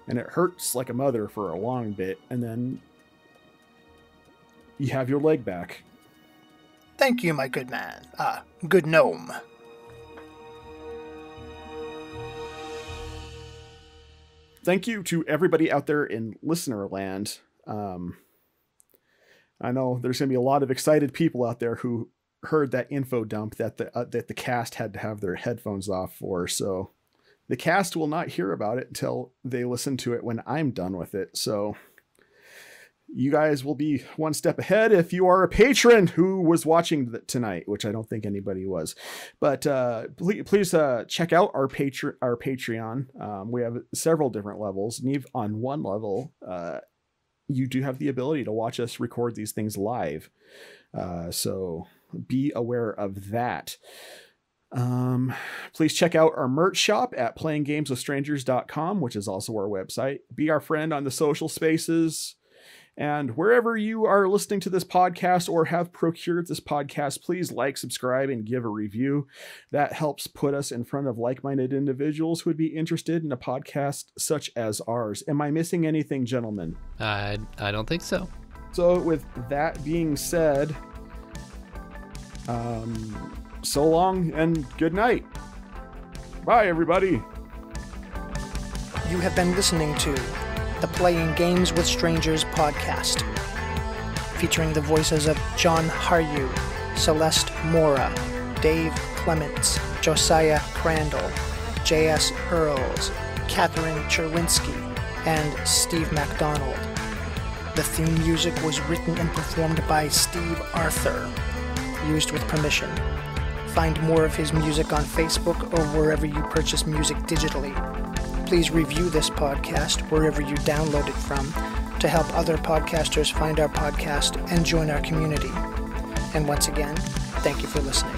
and it hurts like a mother for a long bit, and then you have your leg back. Thank you, my good man. Good gnome. Thank you to everybody out there in listener land. I know there's going to be a lot of excited people out there who heard that info dump that the cast had to have their headphones off for. So the cast will not hear about it until they listen to it when I'm done with it. So you guys will be one step ahead if you are a patron who was watching tonight, which I don't think anybody was. But please check out our Patreon. We have several different levels, and even on one level, you do have the ability to watch us record these things live. So be aware of that. Please check out our merch shop at playinggameswithstrangers.com, which is also our website. Be our friend on the social spaces. And wherever you are listening to this podcast or have procured this podcast, please like, subscribe, and give a review. That helps put us in front of like-minded individuals who would be interested in a podcast such as ours. Am I missing anything, gentlemen? I don't think so. So with that being said, so long and good night. Bye, everybody. You have been listening to the Playing Games with Strangers podcast, featuring the voices of John Harju, Celeste Mora, Dave Clements, Josiah Crandall, J.S. Earls, Catherine Cherwinski, and Steve MacDonald. The theme music was written and performed by Steve Arthur, used with permission. Find more of his music on Facebook or wherever you purchase music digitally. Please review this podcast wherever you download it from to help other podcasters find our podcast and join our community. And once again, thank you for listening.